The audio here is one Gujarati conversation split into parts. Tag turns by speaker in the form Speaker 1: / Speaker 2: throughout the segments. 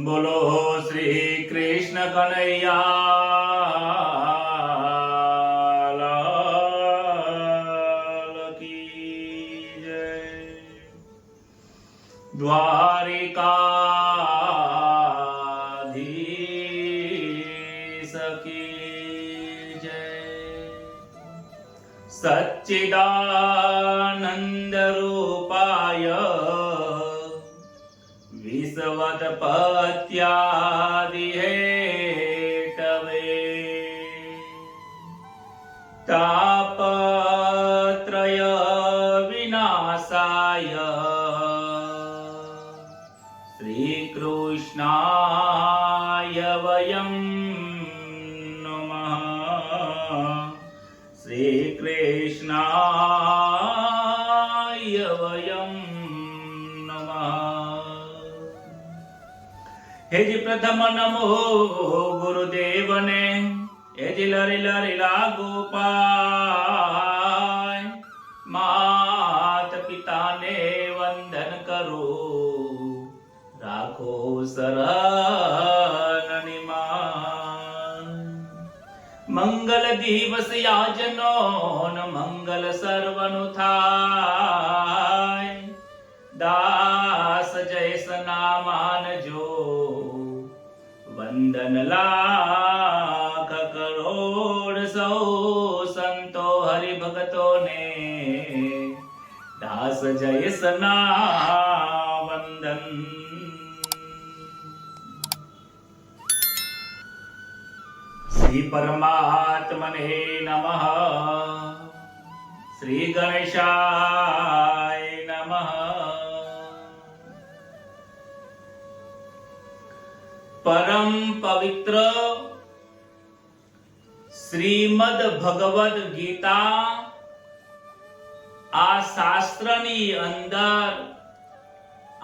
Speaker 1: બોલો શ્રી કૃષ્ણ કનૈયા લાલ કી જય। દ્વારિકાધીશ કી જય। સચ્ચિદાનંદ રૂપાય વિશ્વોત્પત્યાદિહેતવે તાપત્રય વિનાશાય શ્રીકૃષ્ણાય વયં નમઃ। શ્રીકૃષ્ણાય વયં हेजी प्रथम नमो गुरुदेव ने हेजी लरी लरी लागो पाय मात पिता ने वंदन करो राखो शरण निमान। मंगल दिवस याजनो न मंगल सर्वनु थाय दास जैसना मानजो वंदन लाख करोड़ सौ संतो हरि भगतों ने दास जैसना वंदन। श्री परमात्मने नमः। श्री गणेशाय नमः। परम पवित्र श्रीमद भगवद गीता आ शास्त्रनी अंदर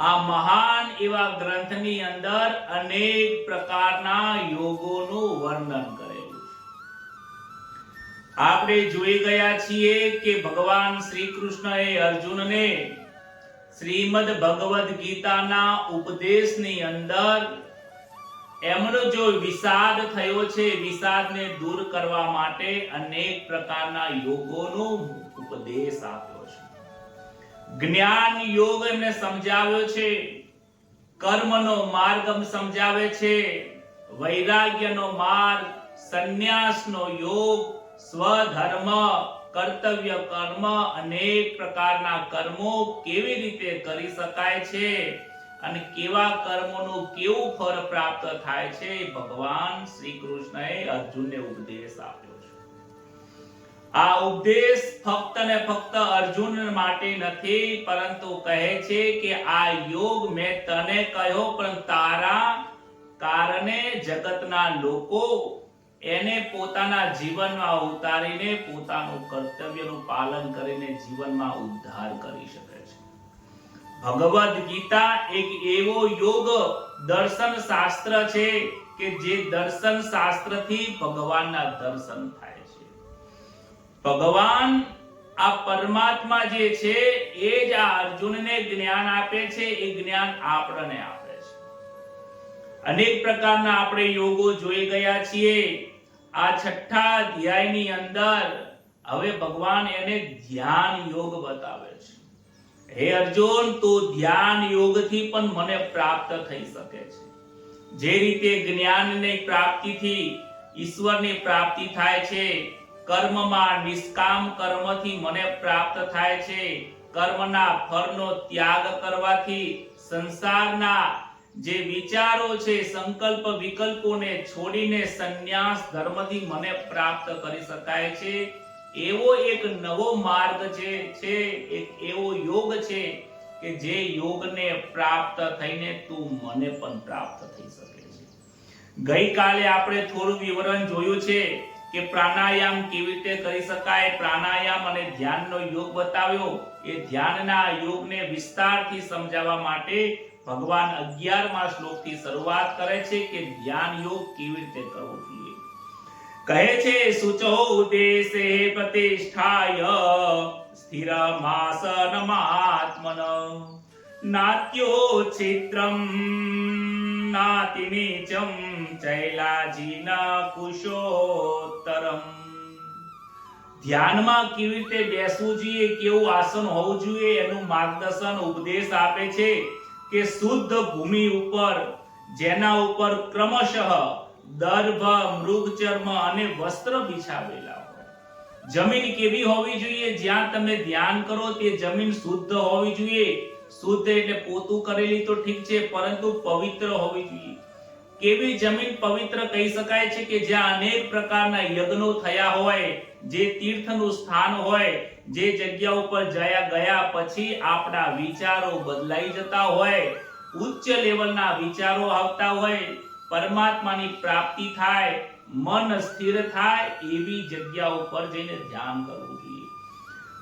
Speaker 1: आ महान एवा ग्रंथनी अंदर अनेक प्रकारना योगोનું વર્ણન કરેલું છે। આપણે જોઈ ગયા છીએ કે ભગવાન શ્રી કૃષ્ણએ અર્જુનને શ્રીમદ ભગવદ ગીતાના ઉપદેશની અંદર એમનો જો વિષાદ થયો છે વિષાદને દૂર કરવા માટે અનેક પ્રકારના યોગોનો ઉપદેશ આપ્યો છે। જ્ઞાન યોગ એમને સમજાવ્યો છે, કર્મનો માર્ગ સમજાવે છે, વૈરાગ્યનો માર્ગ, સંન્યાસનો યોગ, સ્વધર્મ, કર્તવ્ય કર્મ, અનેક પ્રકારના કર્મો કેવી રીતે કરી શકાય છે અને કેવા કર્મોનું કેવું ફળ પ્રાપ્ત થાય છે ભગવાન શ્રી કૃષ્ણએ અર્જુનને ઉપદેશ આપ્યો છે। આ ઉપદેશ ફક્ત ને ફક્ત અર્જુન માટે નથી પરંતુ કહે છે કે આ યોગ મેં તને કહ્યો પણ તારા કારણે જગતના લોકો એને પોતાના જીવનમાં ઉતારીને પોતાનું કર્તવ્યનું પાલન કરીને જીવનમાં ઉદ્ધાર કરી શકે છે। ભગવદ ગીતા એક એવો યોગ દર્શન શાસ્ત્ર છે કે જે દર્શન શાસ્ત્રથી ભગવાનના દર્શન થાય છે। ભગવાન આ પરમાત્મા જે છે એ જ આ અર્જુનને જ્ઞાન આપે છે, એ જ્ઞાન આપણને આપે છે। અનેક પ્રકારના આપણે યોગો જોઈ ગયા છીએ। આ છઠ્ઠા અધ્યાયની અંદર હવે ભગવાન એને ધ્યાન યોગ બતાવે છે। हे अर्जुन तो ध्यान योग थी पण मने प्राप्त થઈ શકે છે। જે રીતે જ્ઞાનની પ્રાપ્તિથી ઈશ્વરની પ્રાપ્તિ થાય છે, કર્મમાં નિષ્કામ કર્મથી મને પ્રાપ્ત થાય છે, કર્મના ફળનો ત્યાગ કરવાથી સંસારના જે વિચારો છે સંકલ્પ વિકલ્પોને છોડીને સંન્યાસ ધર્મથી મને પ્રાપ્ત કરી શકાય છે। એવો એક નવો માર્ગ છે એક એવો યોગ છે કે જે યોગને પ્રાપ્ત થઈને તું મને પણ પ્રાપ્ત થઈ શકે છે। ગઈકાલે આપણે થોડું વિવરણ જોયું છે કે પ્રાણાયામ કેવી રીતે કરી શકાય, પ્રાણાયામ અને ધ્યાનનો યોગ બતાવ્યો। એ ધ્યાનના યોગને વિસ્તારથી સમજાવવા માટે ભગવાન 11મા શ્લોકથી શરૂઆત કરે છે કે ધ્યાન યોગ કેવી રીતે કરવો જોઈએ। કહે છે સુચો દેશે પ્રતિષ્ઠાય સ્થિરમાસન
Speaker 2: नात्यो चित्रं
Speaker 1: નાતિ નીચમ ચૈલાજીના કુશોત્તરમ. ધ્યાનમાં કેવી રીતે બેસવું જોઈએ, કેવું આસન હોવું જોઈએ, એનું માર્ગદર્શન ઉપદેશ આપે છે કે શુદ્ધ ભૂમિ ઉપર, જેના ઉપર ક્રમશઃ દર્ભ, મૃગચર્મ અને વસ્ત્ર બિછાવેલા હોય. જમીન કેવી હોવી જોઈએ? જ્યાં તમે ધ્યાન કરો તે જમીન શુદ્ધ હોવી જોઈએ. શુદ્ધ એટલે પોતું કરેલી તો ઠીક છે, પરંતુ પવિત્ર હોવી જોઈએ. કેવી જમીન પવિત્ર કહી શકાય છે? કે જ્યાં અનેક પ્રકારના યજ્ઞો થયા હોય, જે તીર્થનું સ્થાન હોય, જે જગ્યા ઉપર ગયા પછી આપણા વિચારો બદલાઈ જતા હોય, ઉચ્ચ લેવલના વિચારો આવતા હોય, પરમાત્માની પ્રાપ્તિ થાય, મન સ્થિર થાય, એવી જગ્યા ઉપર જઈને ધ્યાન કરવું જોઈએ.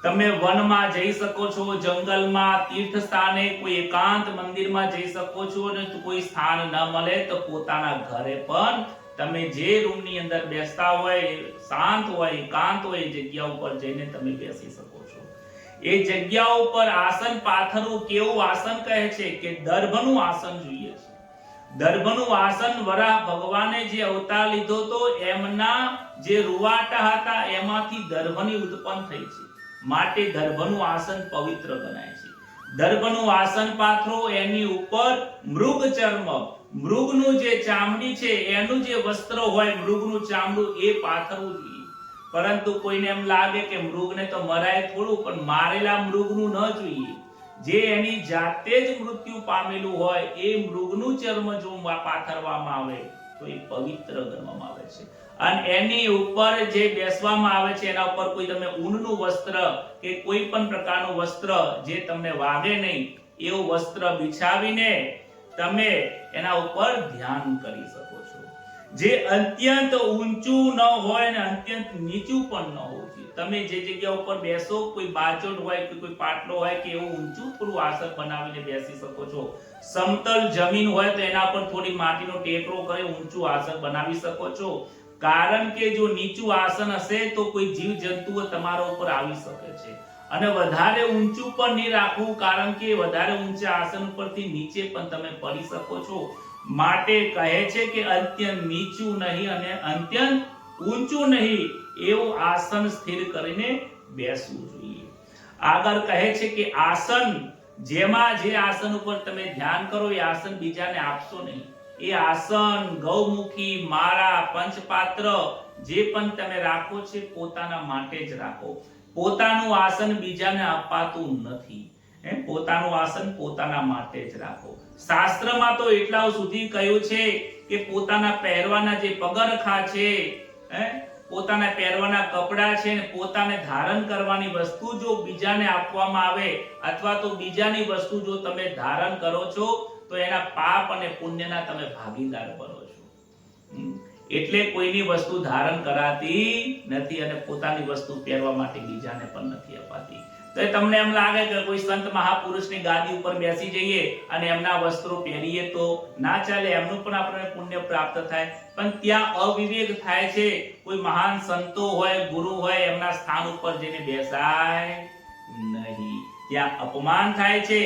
Speaker 1: તમે વનમાં જઈ શકો છો, જંગલમાં, તીર્થ સ્થાને, કોઈ એકાંત મંદિરમાં જઈ શકો છો, અને કોઈ સ્થાન ન મળે તો પોતાના ઘરે પણ તમે જે રૂમની અંદર બેસતા હોય, શાંત હોય, એકાંત હોય, એ જગ્યા ઉપર જઈને તમે બેસી શકો છો. એ જગ્યા ઉપર આસન પાથરવું. કેવું આસન કહે છે? કે દર્ભનું આસન જોઈએ છે. દર્ભનું આસન વરાહ ભગવાને જે અવતાર લીધો તો એમના જે રૂવાટા હતા એમાંથી દર્ભની ઉત્પન્ન થઈ છે, માટે દર્ભનું આસન પવિત્ર ગણાય છે. દર્ભનું આસન પાથરો, એની ઉપર મૃગચર્મ, મૃગનું જે ચામડી છે એનું જે વસ્ત્ર હોય, મૃગનું ચામડું, એ પાથરવું જોઈએ. પરંતુ કોઈને એમ લાગે કે મૃગને તો મરાય થોડું, પણ મારેલા મૃગનું ન જોઈએ. જે એની જાતે જ મૃત્યુ પામેલું હોય એ મૃગનું ચર્મ જો પાથરવામાં આવે તો એ પવિત્ર ગણવામાં આવે છે. અને એની ઉપર જે બેસવામાં આવે છે એના ઉપર કોઈ તમે ઊનનું વસ્ત્ર કે કોઈ પણ પ્રકારનું વસ્ત્ર જે તમને વાગે નહીં એવું વસ્ત્ર બિછાવીને તમે એના ઉપર ધ્યાન કરી શકો છો. જે અત્યંત ઊંચું ન હોય ને અત્યંત નીચું પણ ન હોવું જોઈએ. તમે જે જગ્યા ઉપર બેસો, કોઈ બાજોટ હોય કે કોઈ પાટલો હોય કે એવું ઊંચું થોડું આસન બનાવીને બેસી શકો છો. સમતલ જમીન હોય તો એના પર થોડી માટીનો ટેકરો કરી ઊંચું આસન બનાવી શકો છો. કારણ કે જો નીચું આસન હશે તો કોઈ જીવ જંતુઓ તમારા ઉપર આવી શકે છે. અને વધારે ઊંચું પણ નહીં રાખવું, કારણ કે વધારે ઊંચા આસન ઉપરથી નીચે પણ તમે પડી શકો છો. માટે કહે છે કે અત્યંત નીચું નહીં અને અત્યંત ઊંચું નહીં એવું આસન સ્થિર કરીને બેસવું જોઈએ. આગળ કહે છે કે આસન, જેમાં જે આસન ઉપર તમે ધ્યાન કરો એ આસન બીજાને આપશો નહીં. એ આસન, ગૌમુખી, માળા, પંચપાત્ર જે પણ તમે રાખો છે પોતાના માટે જ રાખો. પોતાનું આસન બીજાને અપાતું નથી. પોતાનું આસન પોતાના માટે જ રાખો. શાસ્ત્રમાં તો એટલા સુધી કહ્યું છે કે પોતાના પહેરવાના જે પગરખા છે, પોતાના પહેરવાના કપડા છે ને પોતાને ધારણ કરવાની વસ્તુ જો બીજાને આપવામાં આવે અથવા તો બીજાની વસ્તુ જો તમે ધારણ કરો છો તો એના પાપ અને પુણ્યના તમે ભાગીદાર બનો છો. એટલે કોઈની વસ્તુ ધારણ કરાતી નથી અને પોતાની વસ્તુ પહેરવા માટે બીજાને પણ નથી અપાતી. તો તમને એમ લાગે કે કોઈ સંત મહાપુરુષની ગાદી ઉપર બેસી જઈએ અને એમના વસ્ત્રો પહેરીએ તો ના ચાલે, એમનું પણ આપણને પુણ્ય પ્રાપ્ત થાય. પણ ત્યાં અવિવેક થાય છે. કોઈ મહાન સંતો હોય, ગુરુ હોય, એમના સ્થાન ઉપર જઈને બેસાય નહીં, ત્યાં અપમાન થાય છે.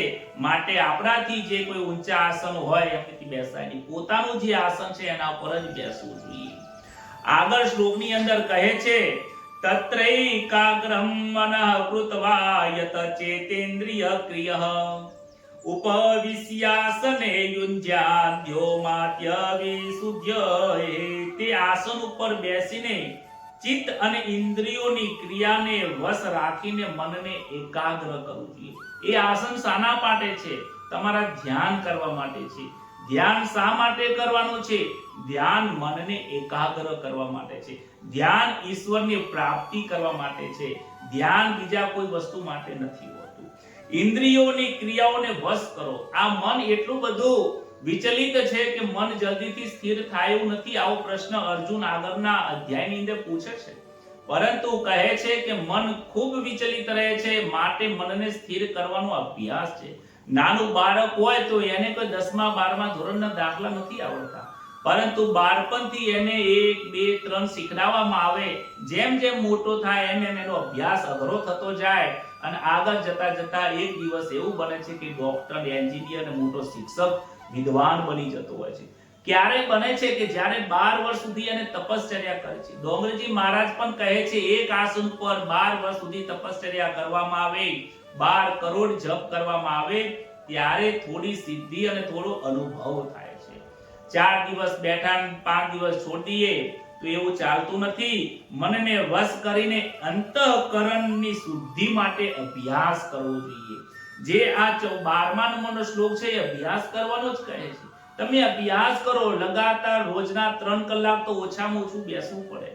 Speaker 1: માટે આપણાથી જે કોઈ ઊંચા આસન હોય એમથી બેસાય નહીં. પોતાનું જે આસન છે એના ઉપર જ બેસવું જોઈએ. આગળ શ્લોકની અંદર કહે છે તત્રૈકાગ્રહં મનઃ કૃત્વા યત ચેતેન્દ્રિય ક્રિયઃ ઉપવિશ્યાસને યુંજ્યાદ્યો માત્ય વિશુદ્ધયે. તે આસન ઉપર બેસીને ચિત્ત અને ઇન્દ્રિયોની ક્રિયાને વશ રાખીને મનને એકાગ્ર કરવું જોઈએ. એ આસન શાના માટે છે? તમારા ધ્યાન કરવા માટે છે. ધ્યાન શા માટે કરવાનું છે? ધ્યાન મનને એકાગ્ર કરવા માટે છે. ધ્યાન ઈશ્વરની પ્રાપ્તિ કરવા માટે છે. ધ્યાન બીજા કોઈ વસ્તુ માટે નથી હોતું. ઇન્દ્રિયોની ક્રિયાઓને વશ કરો. આ મન એટલું બધું વિચલિત છે કે મન જલ્દીથી સ્થિર થાય એવું નથી. આવો પ્રશ્ન અર્જુન આગળના અધ્યાયની અંદર પૂછે છે. પરંતુ કહે છે કે મન ખૂબ વિચલિત રહે છે, માટે મનને સ્થિર કરવાનો અભ્યાસ છે. નાનું બાળક હોય તો એને કોઈ 10મા 12મા ધોરણના દાખલા નથી આવડતા, પરંતુ બાળપણથી એને 1 2 3 શીખડાવવામાં આવે. જેમ જેમ મોટો થાય એમ એમ એનો અભ્યાસ અઘરો થતો જાય અને આગળ જતા જતા એક દિવસ એવું બને છે કે ડોક્ટર, એન્જિનિયર અને મોટો શિક્ષક વિદ્વાન બની જતો હોય છે. ક્યારે બને છે કે જ્યારે 12 વર્ષ સુધી એને તપશ્ચર્યા કરે છે. ડોંગરજી મહારાજ પણ કહે છે એક આસન પર 12 વર્ષ સુધી તપશ્ચર્યા કરવામાં આવે, 12 કરોડ જપ કરવામાં આવે, ત્યારે થોડી સિદ્ધિ અને થોડો અનુભવ થાય છે. 4 દિવસ બેઠા 5 દિવસ છોડી દઈએ તો એવું ચાલતું નથી. મનને વશ કરીને અંતઃકરણની શુદ્ધિ માટે અભ્યાસ કરવો જોઈએ. જે આ 12મા નંબરનો શ્લોક છે એ અભ્યાસ કરવાનો જ કહે છે. તમે અભ્યાસ કરો, લગાતાર રોજના 3 કલાક તો ઓછામાં ઓછું બેસવું પડે.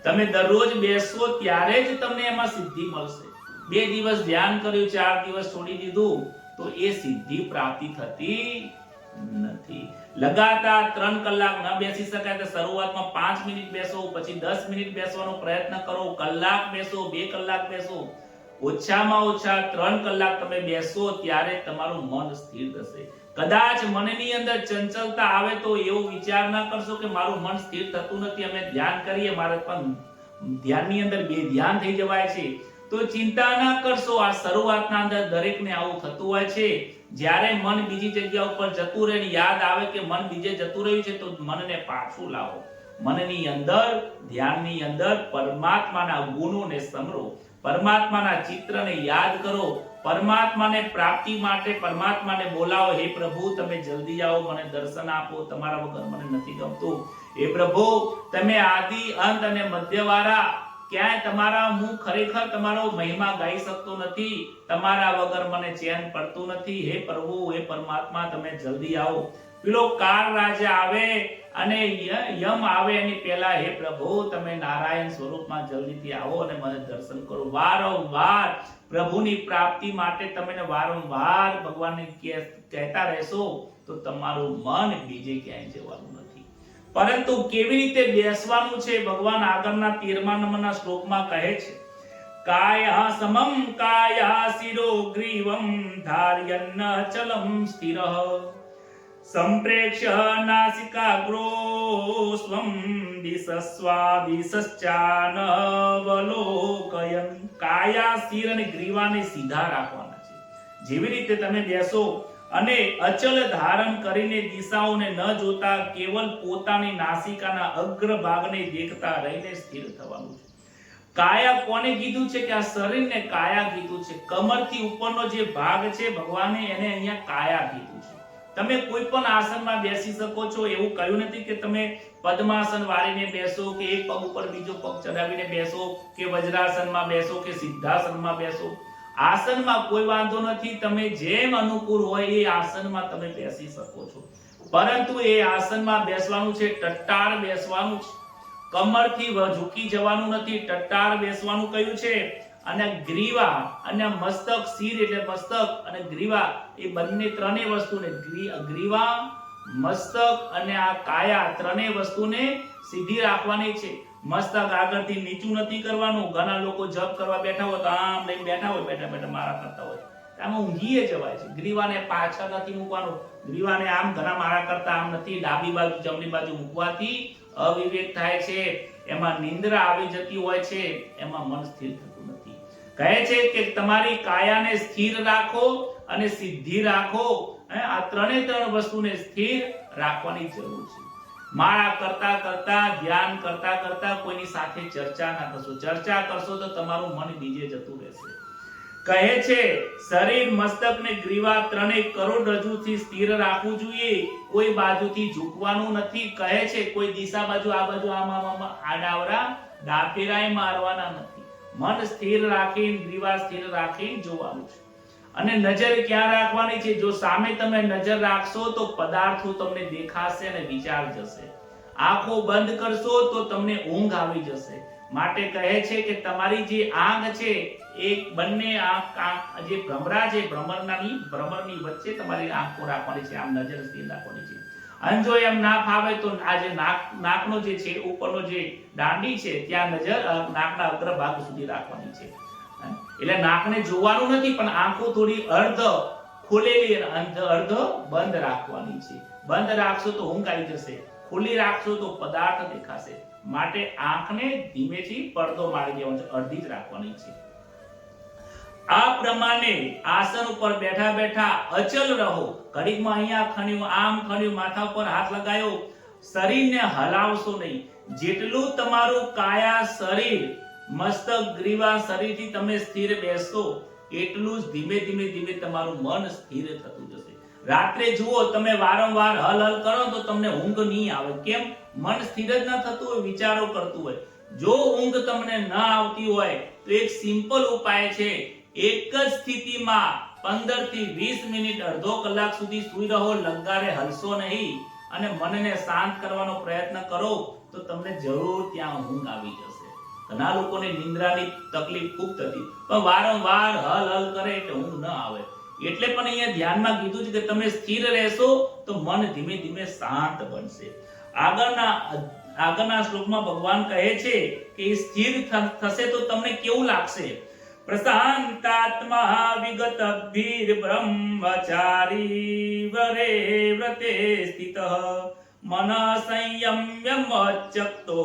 Speaker 1: તમે દરરોજ બેસો ત્યારે જ તમને એમાં સિદ્ધિ મળશે. 2 દિવસ ધ્યાન કર્યું, 4 દિવસ છોડી દીધું તો એ સિદ્ધિ પ્રાપ્તિ થતી નથી. લગાતાર 3 કલાક ન બેસી શકાય તો શરૂઆતમાં 5 મિનિટ બેસો, પછી 10 મિનિટ બેસવાનો પ્રયત્ન કરો, કલાક બેસો, 2 કલાક બેસો. ઓછામાં ઓછા 3 કલાક તમે બેસો ત્યારે તમારું મન સ્થિર થશે. કદાચ મનની અંદર ચંચલતા આવે તો એવો વિચાર ના કરશો કે મારું મન સ્થિર થતું નથી, અમે ધ્યાન કરીએ, મારે પણ ધ્યાનની અંદર બેધ્યાન થઈ જવાય છે, તો ચિંતા ના કરશો. આ શરૂઆતના અંદર દરેકને આવું થતું હોય છે. જ્યારે મન બીજી જગ્યા ઉપર જતું રહે ને યાદ આવે કે મન બીજે જતું રહ્યું છે તો મનને પાછું લાવો. મનની અંદર, ધ્યાનની અંદર પરમાત્માના ગુણોને સમરો, પરમાત્માના ચિત્રને યાદ કરો, પરમાત્માને પ્રાપ્તિ માટે પરમાત્માને બોલાવો, હે પ્રભુ તમે જલ્દી આવો, મને દર્શન આપો, તમારા વગર મને નથી ગમતું. હે પ્રભુ તમે આદિ અંત અને મધ્યવાળા, ક્યાંય તમારા હું ખરેખર તમારો મહિમા ગાઈ શકતો નથી, તમારા વગર મને ચેન પડતું નથી. હે પ્રભુ, હે પરમાત્મા તમે જલ્દી આવો. પેલો કાળ રાજા આવે અને યમ આવે એની પહેલા હે પ્રભુ તમે નારાયણ સ્વરૂપમાં જલ્દીથી આવો અને મને દર્શન કરો. વારંવાર પ્રભુની પ્રાપ્તિ માટે તમે વારંવાર ભગવાનને કહેતા રહેશો તો તમારું મન બીજે ક્યાંય જવાનું નથી. પરંતુ કેવી રીતે બેસવાનું છે ભગવાન આગળના 13મા નંબરના શ્લોકમાં કહે છે, કાયા સમમ કાયા શિરો ગ્રીવમ ધાર્યન્ન ચલમ સ્થિરઃ સંપ્રેક્ષ્ય નાસિકાગ્રો સ્વમ દિશસ્વાદિશ્ચાનવલોકયન. કાયા શિર અને ગ્રીવાને સીધા રાખવાના છે. જેવી રીતે તમે બેસો અને અચલ ધારણ કરીને દિશાઓને ન જોતા કેવલ પોતાની નાસિકાના અગ્રભાગને દેખતા રહીને સ્થિર થવાનું છે. કાયા કોને કીધું છે કે આ શરીરને કાયા કીધું છે. કમરથી ઉપરનો જે ભાગ છે ભગવાને એને અહીંયા કાયા કીધું છે. તમે કોઈ પણ આસનમાં બેસી શકો છો, એવું કહ્યું નથી કે તમે પદ્માસન વાળીને બેસો કે એક પગ ઉપર બીજો પગ ચડાવીને બેસો કે વજ્રાસનમાં બેસો કે સિદ્ધાસનમાં બેસો. આસનમાં કોઈ વાંધો નથી, તમે જેમ અનુકૂળ હોય એ આસનમાં તમે બેસી શકો છો. પરંતુ એ આસનમાં બેસવાનું છે, ટટ્ટાર બેસવાનું છે, કમરથી ઝૂકી જવાનું નથી, ટટ્ટાર બેસવાનું કહ્યું છે. અને ગ્રીવા અને મસ્તક, શિર એટલે મસ્તક અને ગ્રીવા એ બંને ત્રણેય વસ્તુને ગ્રીવા, મસ્તક અને આ કાયા ત્રણેય વસ્તુને સીધી રાખવાની છે. મસ્તક આગળથી નીચું નથી કરવાનું. ઘણા લોકો જપ કરવા બેઠા હોય તો આમ લઈને બેઠા હોય, બેઠા બેઠા મારા કરતા હોય, આમાં ઊંઘીએ જવાય છે. ગ્રીવાને પાછળ નથી મૂકવાનું. ગ્રીવાને આમ ઘણા મારા કરતા આમ નથી, ડાબી બાજુ જમણી બાજુ મૂકવાથી અવિવેક થાય છે, એમાં નિંદ્રા આવી જતી હોય છે, એમાં મન સ્થિર થતું નથી. કહે છે કે તમારી કાયાને સ્થિર રાખો અને સિદ્ધિ રાખો. આ ત્રણ વસ્તુને સ્થિર રાખવાની જરૂર છે. માળા કરતા કરતા, ધ્યાન કરતા કરતા કોઈની સાથે ચર્ચા ના કરશો. ચર્ચા કરશો તો તમારું મન બીજે જતું રહેશે. કહે છે શરીર, મસ્તક ને ગ્રીવા ત્રણેય કરોડરજ્જુથી સ્થિર રાખવું જોઈએ, કોઈ બાજુથી ઝૂકવાનું નથી. કહે છે કોઈ દિશા બાજુ આ બાજુ આમ આડાવડા ડાફેરાય મારવાના નથી. મન સ્થિર રાખીને, ગ્રીવા સ્થિર રાખીને જોવાનું છે. અને નજર ક્યાં રાખવાની છે? જો સામે તમે નજર રાખશો તો પદાર્થો તમને દેખાશે અને વિચાર જશે. આંખો બંધ કરશો તો તમને ઊંઘ આવી જશે. માટે કહે છે કે તમારી જે આંખ છે એ બંને આંખ જે ભ્રમરા છે, ભ્રમરની વચ્ચે તમારી આંખો રાખવાની છે, આમ નજર સ્થિર રાખવાની છે. અને જો એમ ના ફાવે તો આ જે નાકનો જે છે ઉપરનો જે દાંડી છે ત્યાં નજર નાકના અગ્રભાગ સુધી રાખવાની છે. એટલે નાકને જોવાનું નથી, પણ આંખો થોડી અર્ધ ખોલેલી અર્ધ બંધ રાખવાની છે. બંધ રાખશો તો ઊંઘ આવી જશે, ખુલ્લી રાખશો તો પદાર્થ દેખાશે. માટે આંખને ધીમેથી પડદો મારી દેવાનો છે, અડધી જ રાખવાની છે. આ પ્રમાણે આસન ઉપર બેઠા બેઠા અચલ રહો. ઘડીકમાં અહીંયા ખણ્યું, આમ ખણ્યું, માથા પર હાથ લગાયો, શરીરને હલાવશો નહીં. જેટલું તમારું કાયા શરીર, મસ્તક, ગ્રીવા શરીરથી તમે સ્થિર બેસશો એટલું જ ધીમે ધીમે ધીમે તમારું મન સ્થિર થતું જશે. રાત્રે જુઓ તમે વારંવાર હલ હલ કરો તો તમને ઊંઘ નહીં આવે. કેમ? મન સ્થિર જ ન થતું હોય, વિચારો કરતું હોય. જો ઊંઘ તમને ન આવતી હોય તો એક સિમ્પલ ઉપાય છે. એક જ સ્થિતિમાં 15 થી 20 મિનિટ, અડધો કલાક સુધી સૂઈ રહો, લંગારે હલશો નહીં અને મનને શાંત કરવાનો પ્રયત્ન કરો તો તમને જરૂર ત્યાં ઊંઘ આવી જશે. ઘણા લોકોને નિંદ્રાની તકલીફ ખૂબ થતી, પણ વારંવાર હલ હલ કરે એટલે ઊંઘ ન આવે. એટલે પણ અહીંયા ધ્યાનમાં કીધું છે કે તમે સ્થિર રહેશો તો મન ધીમે ધીમે શાંત બનશે. આગળના શ્લોકમાં ભગવાન કહે છે કે સ્થિર થશે તો તમને કેવું લાગશે? પ્રશાંતાત્મા વિગતભીર બ્રહ્મચારી વરે વ્રતે સ્થિતઃ મન સંયમ્ય મચ્ચક્તો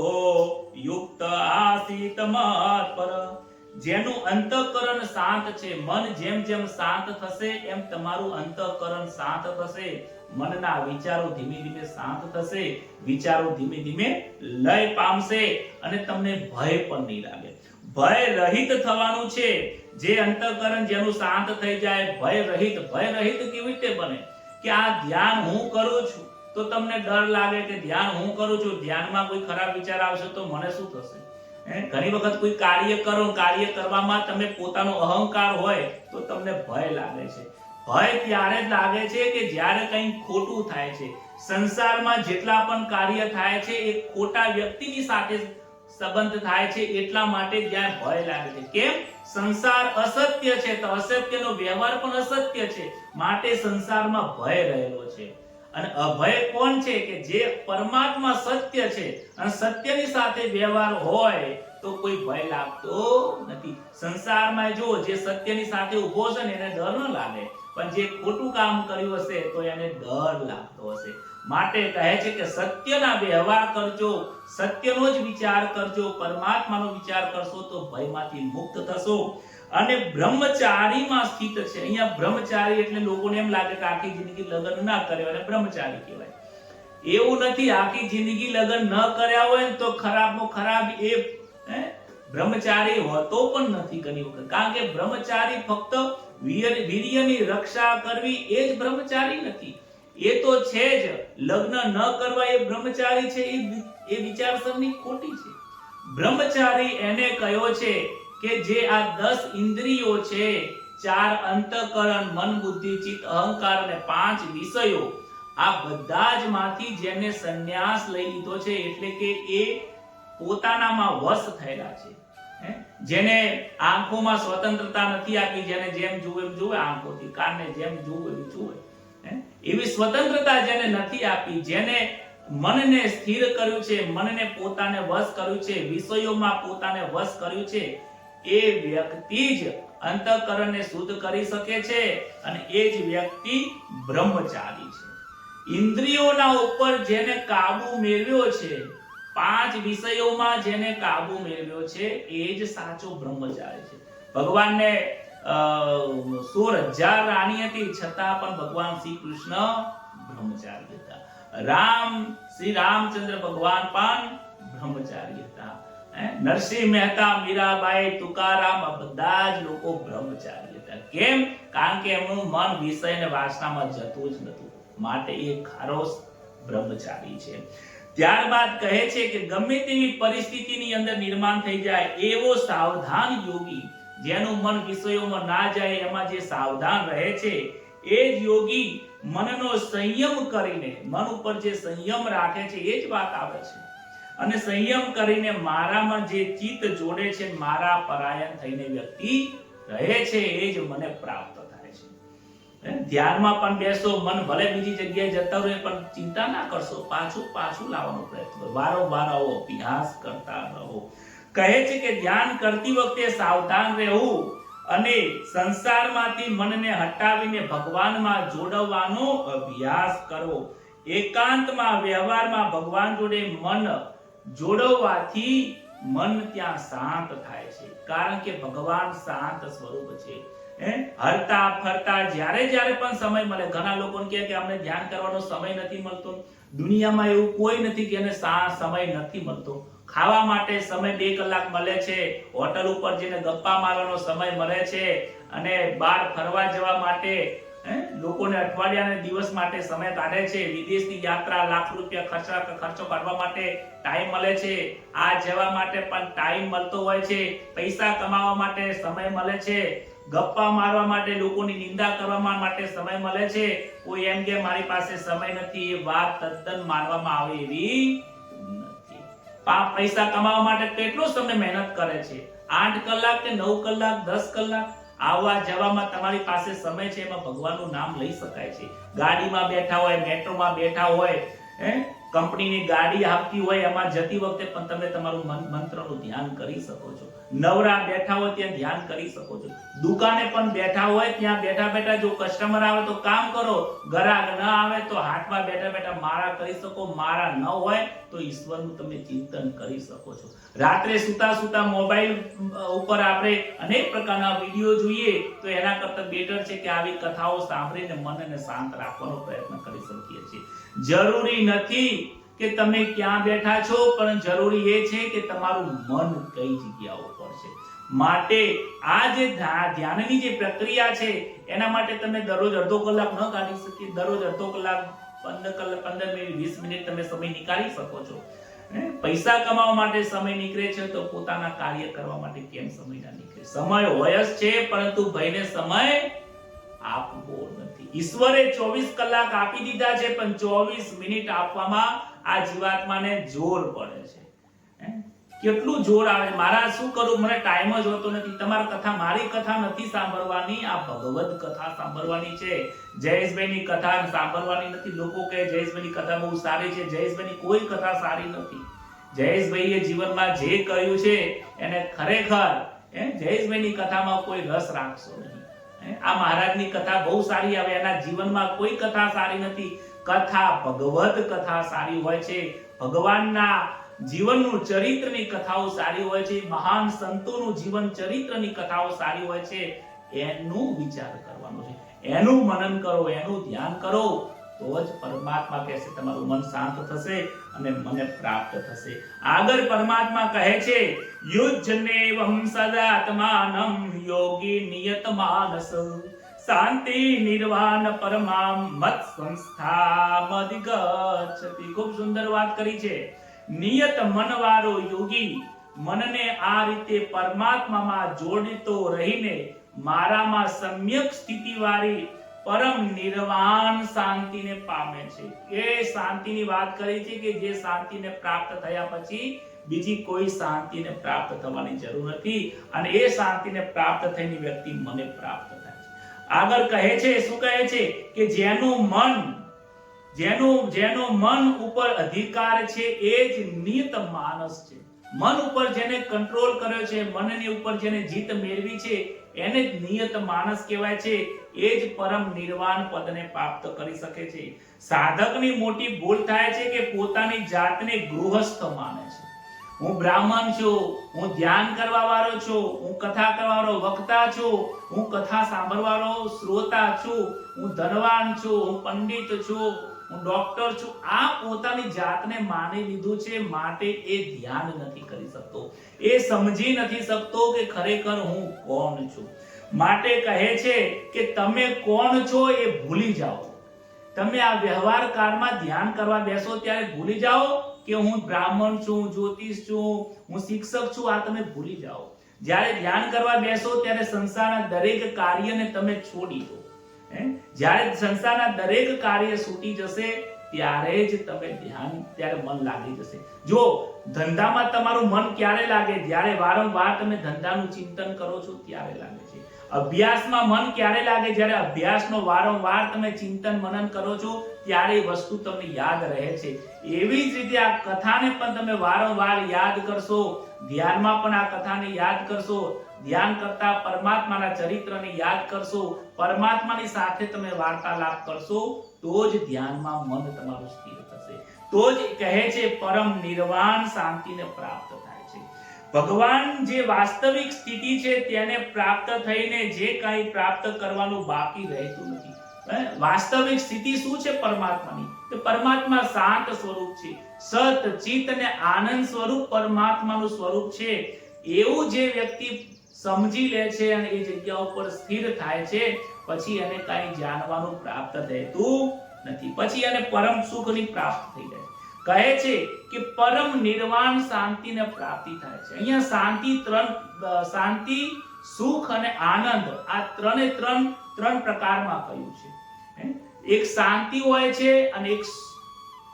Speaker 1: યુક્ત આસીત મત્પર. જેનું અંતઃકરણ શાંત છે, મન જેમ જેમ શાંત થશે એમ તમારું અંતઃકરણ શાંત થશે. મનના વિચારો ધીમે ધીમે શાંત થશે, વિચારો ધીમે ધીમે લય પામશે અને તમને ભય પણ નહીં લાગે. ભય રહિત થવાનું છે. જે અંતઃકરણ જેનું શાંત થઈ જાય, ભય રહિત. ભય રહિત કેવી રીતે બને? કે આ ધ્યાન હું કરું છું તો તમને ડર લાગે કે ધ્યાન હું કરું છું, ધ્યાનમાં કોઈ ખરાબ વિચાર આવશે તો મને શું થશે? ઘણી વખત કોઈ કાર્ય કરો, કાર્ય કરવામાં તમે પોતાનો અહંકાર હોય તો તમને ભય લાગે છે. ભય ત્યારે જ લાગે છે કે જ્યારે કંઈ ખોટું થાય છે. સંસારમાં જેટલા પણ કાર્ય થાય છે એ ખોટા વ્યક્તિની સાથે સંબંધ થાય છે, એટલા માટે ત્યાં ભય લાગે છે. કેમ? સંસાર અસત્ય છે તો અસત્યનો વ્યવહાર પણ અસત્ય છે, માટે સંસારમાં ભય રહેલો છે. અને અભય કોણ છે? કે જે પરમાત્મા સત્ય છે અને સત્યની સાથે વ્યવહાર હોય તો કોઈ ભય લાગતો નથી. સંસારમાં જો જે સત્યની સાથે ઊભો છે ને એને ડર ન લાગે, પણ જે ખોટું કામ કર્યું હશે તો એને ડર લાગતો હશે. માટે કહે છે કે સત્યના વ્યવહાર કરજો, સત્યનો જ વિચાર કરજો, પરમાત્માનો વિચાર કરશો તો ભયમાંથી મુક્ત થશો અને બ્રહ્મચારીમાં સ્થિત છે. અહીંયા બ્રહ્મચારી એટલે લોકોને એમ લાગે કે આખી જિંદગી લગ્ન ના કર્યા એટલે બ્રહ્મચારી કહેવાય. એવું નથી. આખી જિંદગી લગ્ન ન કર્યા હોય તો ખરાબમાં ખરાબ એ બ્રહ્મચારી હોતો પણ નથી ઘણી વખત. કારણ કે બ્રહ્મચારી ફક્ત વીર્યની રક્ષા કરવી એ જ બ્રહ્મચારી નથી. એ તો છે જ, લગ્ન ન કરવા એ બ્રહ્મચારી છે, એ વિચારસરણી ખોટી છે. બ્રહ્મચારી એને કયો છે કે જે આ 10 ઇન્દ્રિયો છે, 4 અંતઃકરણ, મન, બુદ્ધિ, ચિત્ત, અહંકાર અને 5 વિષયો, આ બધા જ માંથી જેને સંન્યાસ લઈ લીધો છે, એટલે કે એ પોતાનામાં વશ થયેલા છે. જેને આંખોમાં સ્વતંત્રતા નથી આપી, જેને જેમ જુએ એમ જુએ, આંખોથી, કાનને જેમ જુએ એમ જુએ, એવી સ્વતંત્રતા જેને નથી આપી, જેને મનને સ્થિર કર્યું છે, મનને પોતાને વશ કર્યું છે, વિષયોમાં પોતાને વશ કર્યું છે, એ વ્યક્તિ જ અંતઃકરણને શુદ્ધ કરી શકે છે અને એ જ વ્યક્તિ બ્રહ્મચારી છે. ઇન્દ્રિયોના ઉપર જેને કાબુ મેળવ્યો છે, 5 વિષયોમાં જેને કાબુ મેળવ્યો છે, એ જ સાચો બ્રહ્મચારી છે. ભગવાનને 16,000 રાણી હતી, છતાં પણ ભગવાન શ્રી કૃષ્ણ બ્રહ્મચારી હતા. શ્રી રામચંદ્ર ભગવાન પણ બ્રહ્મચારી હતા. નરસિંહ મહેતા, મીરાબાઈ, તુકારામ, આ બધા જ લોકો બ્રહ્મચારી હતા. કેમ? કારણ કે એમનું મન વિષય અને વાસનામાં જતું જ નતું, માટે એ ખારો બ્રહ્મચારી છે. ત્યારબાદ કહે છે કે ગમે તેવી પરિસ્થિતિની અંદર નિર્માણ થઈ જાય એવો સાવધાન યોગી, જેનું મન વિષયોમાં ના જાય, એમાં જે સાવધાન રહે છે, એ જ યોગી મનનો સંયમ કરીને, મન ઉપર જે સંયમ રાખે છે, એ જ વાત આવે છે. અને સંયમ કરીને મારામાં જે ચિત્ત જોડે છે, મારા પરાયણ થઈને વ્યક્તિ રહે છે, એ જ મને પ્રાપ્ત થાય છે. ધ્યાનમાં પણ બેસો, મન ભલે બીજી જગ્યાએ જતા રહે પણ ચિંતા ના કરશો, પાછું લાવવાનો પ્રયત્ન કરો, વારંવાર આવો અભ્યાસ કરતા રહો. કહે છે કે ધ્યાન કરતી વખતે સાવધાન રહેવું અને સંસારમાંથી મનને હટાવીને ભગવાનમાં જોડવાનો અભ્યાસ કરો. એકાંતમાં, વ્યવહારમાં ભગવાન જોડે મન જોડવાથી મન ત્યાં શાંત થાય છે, કારણ કે ભગવાન શાંત સ્વરૂપ છે. હરતા ફરતા જ્યારે પણ સમય મળે, ઘણા લોકોને કહે કે અમને ધ્યાન કરવાનો સમય નથી મળતો. દુનિયામાં એવું કોઈ નથી કે એને સમય નથી મળતો. ખાવા માટે સમય 2 કલાક મળે છે, હોટલ ઉપર જઈને ગપ્પા મારવાનો સમય મળે છે, અને બહાર ફરવા જવા માટે લોકોને અઠવાડિયાના દિવસ માટે સમય કાઢે છે. વિદેશની યાત્રા લાખ રૂપિયા ખર્ચો કાઢવા માટે ટાઈમ મળે છે. આ જવા માટે પણ ટાઈમ મળતો હોય છે. પૈસા કમાવા માટે સમય મળે છે. ગપ્પા મારવા માટે, લોકોની નિંદા કરવા માટે સમય મળે છે. કોઈ એમ કે મારી પાસે સમય નથી, એ વાત તદ્દન માનવામાં આવે એવી નથી. પૈસા કમાવા માટે કેટલો સમય મહેનત કરે છે, 8 કલાક કે 9 કલાક 10 કલાક આવવા જવામાં તમારી પાસે સમય છે, એમાં ભગવાનનું નામ લઈ શકાય છે. ગાડીમાં બેઠા હોય, મેટ્રોમાં બેઠા હોય, કંપનીની ગાડી આવતી હોય, એમાં જતી વખતે પણ તમે તમારું મંત્રનું ધ્યાન કરી શકો છો. નવરા બેઠા હોય ત્યાં ધ્યાન કરી શકો છો. દુકાને પણ બેઠા હોય ત્યાં બેઠા જો કસ્ટમર આવે તો કામ કરો, ગ્રાહક ન આવે તો હાથમાં બેઠા મારા કરી શકો. મારા ન હોય તો ઈશ્વરનું તમે ચિંતન કરી શકો છો. રાત્રે સુતા મોબાઈલ ઉપર આપણે અનેક પ્રકારના વિડીયો જોઈએ તો એના કરતાં બેટર છે કે આવી કથાઓ સાંભળીને મનને શાંત રાખવાનો પ્રયત્ન કરી શકીએ છીએ. જરૂરી નથી કે તમે ક્યાં બેઠા છો, પણ જરૂરી એ છે કે તમારું મન કઈ જગ્યા ઉપર છે. માટે આ જે ધ્યાનની જે પ્રક્રિયા છે એના માટે તમે દરરોજ અડધો કલાક ન કાઢી શકીએ. દરરોજ અડધો કલાક 15 મિનિટ 20 મિનિટ તમે સમય નીકાળી શકો છો. પૈસા કમાવા માટે સમય નીકળે છે તો પોતાના કાર્ય કરવા માટે કેમ સમય ના નીકળે? સમય હોય જ છે, પરંતુ ભાઈને સમય આપવો નથી. ઈશ્વરે 24 કલાક આપી દીધા છે, પણ 24 મિનિટ આપવામાં આ જીવાત્માને જોર પડે છે. કેટલું જોર આવે, મારા શું કરું, મને ટાઈમ જ હોતો નથી. તમારી કથા, મારી કથા નથી સાંભળવાની, આ ભગવદ કથા સાંભળવાની છે. જયેશભાઈની કથા સાંભળવાની નથી. લોકો કહે જયેશભાઈની કથા બહુ સારી છે. જયેશભાઈની કોઈ કથા સારી નથી. જયેશભાઈએ જીવનમાં જે કહ્યું છે એને ખરેખર જયેશભાઈની કથામાં કોઈ રસ રાખશો નહીં. આ મહારાજની કથા બહુ સારી આવે, એના જીવનમાં કોઈ કથા સારી નથી. કથા ભગવદ કથા સારી હોય છે. ભગવાનના જીવનનું ચરિત્રની કથાઓ સારી હોય છે. મહાન સંતોનું જીવન ચરિત્રની કથાઓ સારી હોય છે. એનું વિચાર કરવાનો છે, એનું મનન કરો, એનું ધ્યાન કરો, તો જ પરમાત્મા કહેશે તમારું મન શાંત થશે અને મને પ્રાપ્ત થશે. આગળ પરમાત્મા કહે છે યુજ્જનેવમ સદાત્માનમ યોગી નિયત માનસ શાંતિ નિર્વાણ પરમામ મત સંસ્થામધિગચ્છતિ. ખૂબ સુંદર વાત કરી છે. નિયત મનવાળો યોગી મનને આ રીતે પરમાત્મામાં જોડતો રહીને મારામાં સમ્યક સ્થિતિવાળી પરમ નિર્વાણ શાંતિને પામે છે. એ શાંતિની વાત કરી છે કે જે શાંતિને પ્રાપ્ત થયા પછી બીજી કોઈ શાંતિને પ્રાપ્ત થવાની જરૂર નથી, અને એ શાંતિને પ્રાપ્ત થઈને વ્યક્તિ મને પ્રાપ્ત થાય છે. આગળ કહે છે, શું કહે છે કે જેનો મન ઉપર અધિકાર છે એ જ નિયત માનસ છે. મન ઉપર જેને કંટ્રોલ કર્યો છે, મનની ઉપર જેને જીત મેળવી છે, એને જ નિયત માનસ કહેવાય છે. એ જ પરમ નિર્વાણ પદને પ્રાપ્ત કરી શકે છે. સાધકની મોટી ભૂલ થાય છે કે પોતાની જાતને ગૃહસ્થ માને છે. હું બ્રાહ્મણ છું, હું ધ્યાન કરવા વાળો છું, હું કથા કરવા વાળો વક્તા છું, હું કથા સાંભળવા વાળો શ્રોતા છું, હું ધનવાન છું, હું પંડિત છું, હું ડોક્ટર છું. આ પોતાની જાતને માની લીધું છે, માટે એ ધ્યાન નથી કરી શકતો. એ સમજી નથી શકતો કે ખરેખર હું કોણ છું. માટે કહે છે કે તમે કોણ છો એ ભૂલી જાઓ. તમે આ વ્યવહાર કાળમાં ધ્યાન કરવા બેસો ત્યારે ભૂલી જાઓ કે હું બ્રાહ્મણ છું, જ્યોતિષ છું, હું શિક્ષક છું. આ તમે ભૂલી જાઓ. જ્યારે ધ્યાન કરવા બેસો ત્યારે સંસારના દરેક કાર્યને તમે છોડી દો. જ્યારે સંસારના દરેક કાર્ય છૂટી જશે ત્યારે જ તમે ત્યારે મન લાગી જશે. જો ધંધામાં તમારું મન ક્યારે લાગે? જ્યારે વારંવાર તમે ધંધાનું ચિંતન કરો છો ત્યારે લાગે છે. અભ્યાસમાં મન ક્યારે લાગે? જ્યારે અભ્યાસનો વારંવાર તમે ચિંતન મનન કરો છો ત્યારે વસ્તુ તમને યાદ રહે છે. એવી જ રીતે આ કથાને પણ તમે વારંવાર યાદ કરશો, ધ્યાનમાં પણ આ કથાને યાદ કરશો, ધ્યાન કરતા પરમાત્માના ચરિત્રને યાદ કરશો, પરમાત્માની સાથે તમે વાર્તાલાપ કરશો, તો જ ધ્યાનમાં મન તમારું સ્થિર થશે. તો જ કહે છે પરમ નિર્વાણ શાંતિને પ્રાપ્ત થાય છે. ભગવાન જે વાસ્તવિક સ્થિતિ છે તેને પ્રાપ્ત થઈને જે કાંઈ પ્રાપ્ત કરવાનું બાકી રહેતું નથી. વાસ્તવિક સ્થિતિ શું છે પરમાત્માની? તો પરમાત્મા શાંત સ્વરૂપ છે, સત ચિત અને આનંદ સ્વરૂપ પરમાત્માનું સ્વરૂપ છે. એવું જે વ્યક્તિ સમજી લે છે અને એ જગ્યા ઉપર સ્થિર થાય છે, પછી એને કાંઈ જાણવાનું પ્રાપ્ત થતું નથી. પછી એને પરમ સુખની પ્રાપ્તિ થઈ જાય. કહે છે કે પરમ નિર્વાણ શાંતિને પ્રાપ્તિ થાય છે. અહીંયા શાંતિ, સુખ અને આનંદ આ ત્રણ પ્રકારમાં કહ્યું છે. એક શાંતિ હોય છે અને એક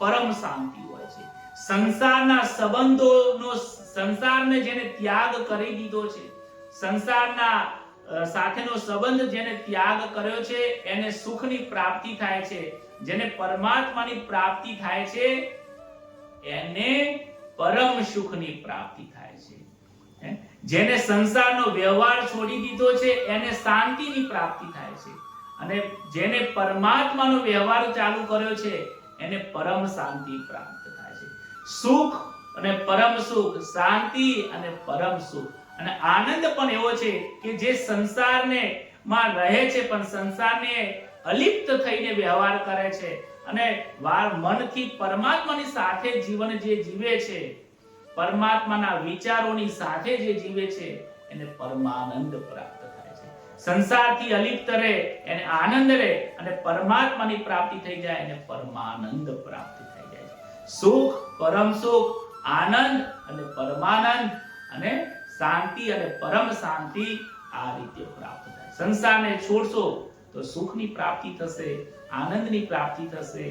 Speaker 1: પરમ શાંતિ હોય છે. સંસારને જેને ત્યાગ કરી દીધો છે, સંસારના સાથેનો સંબંધ જેને ત્યાગ કર્યો છે, એને સુખની પ્રાપ્તિ થાય છે. જેને પરમાત્માની પ્રાપ્તિ થાય છે એને પરમ સુખની પ્રાપ્તિ થાય છે. જેને સંસારનો વ્યવહાર છોડી દીધો છે એને શાંતિની પ્રાપ્તિ થાય છે, અને જેને પરમાત્માનો વ્યવહાર ચાલુ કર્યો છે એને પરમ શાંતિ પ્રાપ્ત થાય છે. સુખ અને પરમ સુખ, શાંતિ અને પરમ સુખ અને આનંદ પણ એવો છે કે જે સંસારને માં રહે છે પણ સંસારને અલિપ્ત થઈને વ્યવહાર કરે છે અને મનથી પરમાત્માની સાથે જીવન જે જીવે છે, પરમાત્માના વિચારોની સાથે જે જીવે છે એને પરમાનંદ પ્રાપ્ત થાય છે. સંસારથી અલિપ્ત રહે એને આનંદ રહે અને પરમાત્માની પ્રાપ્તિ થઈ જાય એને પરમાનંદ પ્રાપ્ત થઈ જાય છે. સુખ, પરમ સુખ, આનંદ અને પરમાનંદ અને શાંતિ અને પરમ શાંતિ આ રીતે પ્રાપ્ત થાય. સંસારને છોડશો તો સુખની પ્રાપ્તિ થશે, આનંદની પ્રાપ્તિ થશે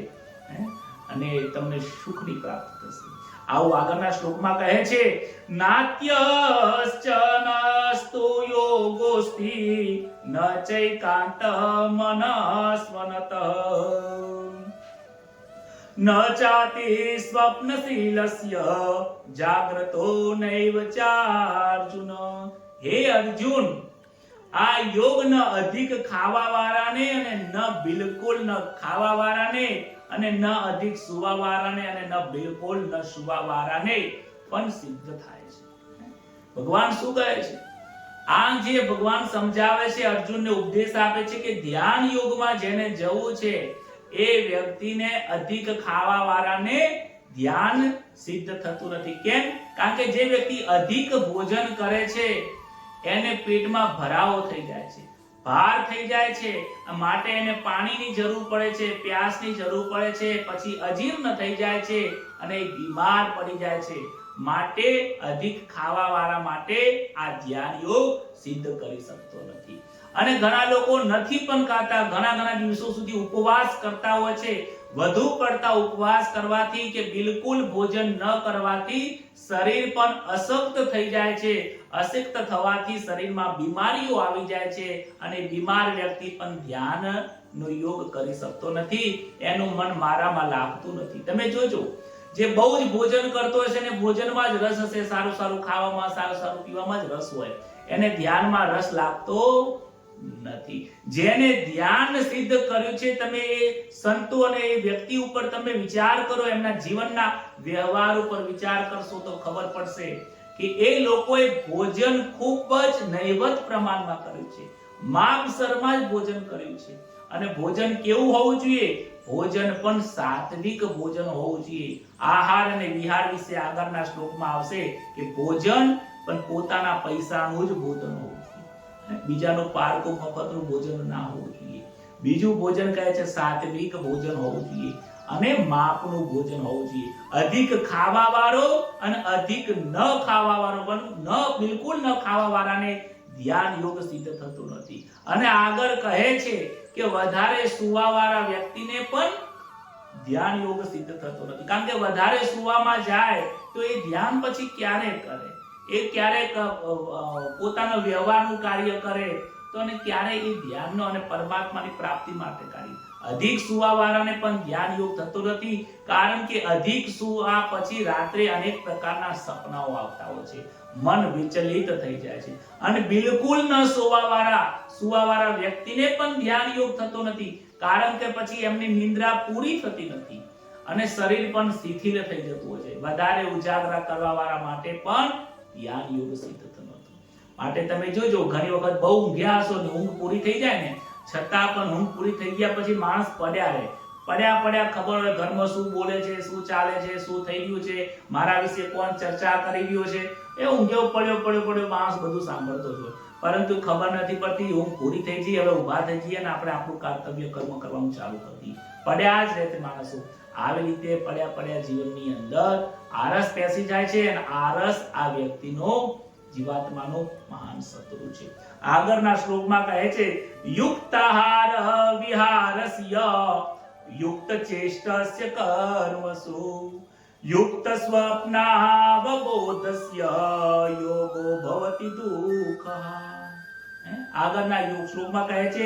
Speaker 1: અને તમને સુખની પ્રાપ્તિ થશે. આવું આગળના શ્લોકમાં કહે છે, નાત્યશ્ચનસ્તુ યોગોસ્તિ ન ચૈકાંત મનસ્વનત ન ચાતિ સ્વપ્નશીલસ્ય જાગ્રતો નૈવ ચાર્જુન. હે અર્જુન, આ યોગ ન અધિક ખાવા વાળાને અને ન બિલકુલ ન ખાવા વાળાને અને ન અધિક સુવા વાળાને અને ન બિલકુલ ન સુવા વાળાને પણ સિદ્ધ થાય છે. ભગવાન શું કહે છે? આ જે ભગવાન સમજાવે છે, અર્જુનને ઉપદેશ આપે છે કે ધ્યાન યોગમાં જેને જવું છે એ વ્યક્તિને અધિક ખાવા વાળાને ધ્યાન સિદ્ધ થતું નથી. કેમ? કારણ કે જે વ્યક્તિ અધિક ભોજન કરે છે એને પેટમાં ભરાવો થઈ જાય છે, ભાર થઈ જાય છે, માટે એને પાણીની જરૂર પડે છે, પ્યાસની જરૂર પડે છે, પછી અજીર્ણ થઈ જાય છે અને બીમાર પડી જાય છે. માટે અધિક ખાવા વાળા માટે આ ધ્યાન યોગ સિદ્ધ કરી શકતો નથી. અને ઘણા લોકો નથી પણ ખાતા, ઘણા દિવસો સુધી ઉપવાસ કરતા હોય છે. વધુ પડતા ઉપવાસ કરવાથી કે બિલકુલ ભોજન ન કરવાથી શરીર પણ અશક્ત થઈ જાય છે. અશક્ત થવાથી શરીરમાં બીમારીઓ આવી જાય છે અને બીમાર વ્યક્તિ પણ ધ્યાનનો યોગ કરી શકતો નથી. એનું મન મારામાં લાગતું નથી. તમે જોજો, જે બહુ જ ભોજન કરતો હશે ને ભોજનમાં જ રસ હશે, સારું ખાવામાં, સારું પીવામાં જ રસ હોય, એને ધ્યાનમાં રસ લાગતો નથી. જેને ધ્યાન સિદ્ધ કર્યું છે, તમે એ સંતો અને એ વ્યક્તિ ઉપર તમે વિચાર કરો, એમના જીવનના વ્યવહાર ઉપર વિચાર કરશો તો ખબર પડશે કે એ લોકોએ ભોજન ખૂબ જ નહીવત પ્રમાણમાં કર્યું છે, માપસરમાં જ ભોજન કર્યું છે. અને ભોજન કેવું હોવું જોઈએ? ભોજન પણ સાત્વિક ભોજન હોવું જોઈએ. આહાર અને વિહાર વિશે આગળના શ્લોકમાં આવશે કે ભોજન પણ પોતાના પૈસાનું જ ભોજન હોવું જોઈએ, બીજાનું પારકું મફતનું ભોજન ના હોવું જોઈએ. બીજું ભોજન કહે છે સાત્વિક ભોજન હોવું જોઈએ અને માપનું ભોજન હોવું જોઈએ. અધિક ખાવા વાળો અને અધિક ન ખાવા વાળો પણ બિલકુલ ન ખાવા વાળાને ધ્યાન યોગ સિદ્ધ થતું નથી. અને આગળ કહે છે કે વધારે સુવા વાળા વ્યક્તિને પણ ધ્યાન યોગ સિદ્ધ થતો નથી. કારણ કે વધારે સુવામાં જાય તો એ ધ્યાન પછી ક્યારે કરે? એ ક્યારેક પોતાનો વ્યવહારનું કાર્ય કરે તો અને ક્યારે એ ધ્યાનનો અને પરમાત્માની પ્રાપ્તિ માટે કાર્ય. અધિક સુવા વાળાને પણ ધ્યાન યોગ થતો નથી, કારણ કે અધિક સુવા પછી રાત્રે અનેક પ્રકારના સપનાઓ આવતા હોય છે, મન વિચલિત થઈ જાય છે. અને બિલકુલ ન સુવા વાળા વ્યક્તિને પણ ધ્યાન યોગ થતો નથી, કારણ કે પછી એમની નિંદ્રા પૂરી થતી નથી અને શરીર પણ શિથિલ થઈ જતું હોય છે. વધારે ઉજાગરા કરવા વાળા માટે પણ ધ્યાન યોગ સિદ્ધ થતો નથી. માટે તમે જોજો ઘણી વખત બહુ ઊંઘ્યા હશો ને ઊંઘ પૂરી થઈ જાય ને છતાં પણ ઊંઘ પૂરી થઈ ગયા પછી માણસ પડ્યા રહે. પડ્યા ખબર હોય ઘરમાં શું બોલે છે, શું ચાલે છે, શું થઈ રહ્યું છે, મારા વિશે કોણ ચર્ચા કરી રહ્યો છે, એ ઊંઘ્યો પડ્યો માણસ બધું સાંભળતો જ હોય, પરંતુ ખબર નથી પડતી. ઊંઘ પૂરી થઈ જઈ, હવે ઊભા થઈ જઈએ અને આપણે આપણું કર્તવ્ય કર્મ કરવાનું ચાલુ કરી પડ્યા જ રહેતે માણસો. આવી રીતે પડ્યા જીવનની અંદર આળસ બેસી જાય છે અને આળસ આ વ્યક્તિનો જીવાત્માનો મહાન શત્રુ છે. આગળના શ્લોકમાં કહે છે યુક્તાહાર વિહારસ્ય યુક્ત ચેષ્ટસ્ય કર્મસુ યુક્ત સ્વપ્નાવબોધસ્ય યોગો ભવતિ દુઃખઃ. આગળના શ્લોકમાં કહે છે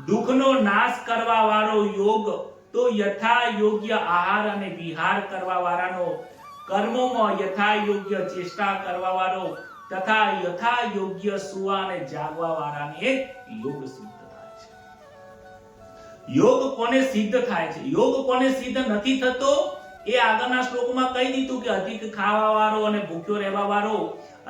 Speaker 1: દુઃખનો નાશ કરવા વાળો યોગ તો યથા યોગ્ય આહાર અને વિહાર કરવા વાળાનો, કર્મોમાં યથા યોગ્ય ચેષ્ટા કરવા વાળો તથા યથા યોગ્ય સુવા અને જાગવા વાળાને યોગ સિદ્ધ થાય છે. યોગ કોને સિદ્ધ થાય છે, યોગ કોને સિદ્ધ નથી થતો એ આગળના શ્લોકમાં કહી દીધું કે અધિક ખાવા વાળો અને ભૂખ્યો રહેવા વાળો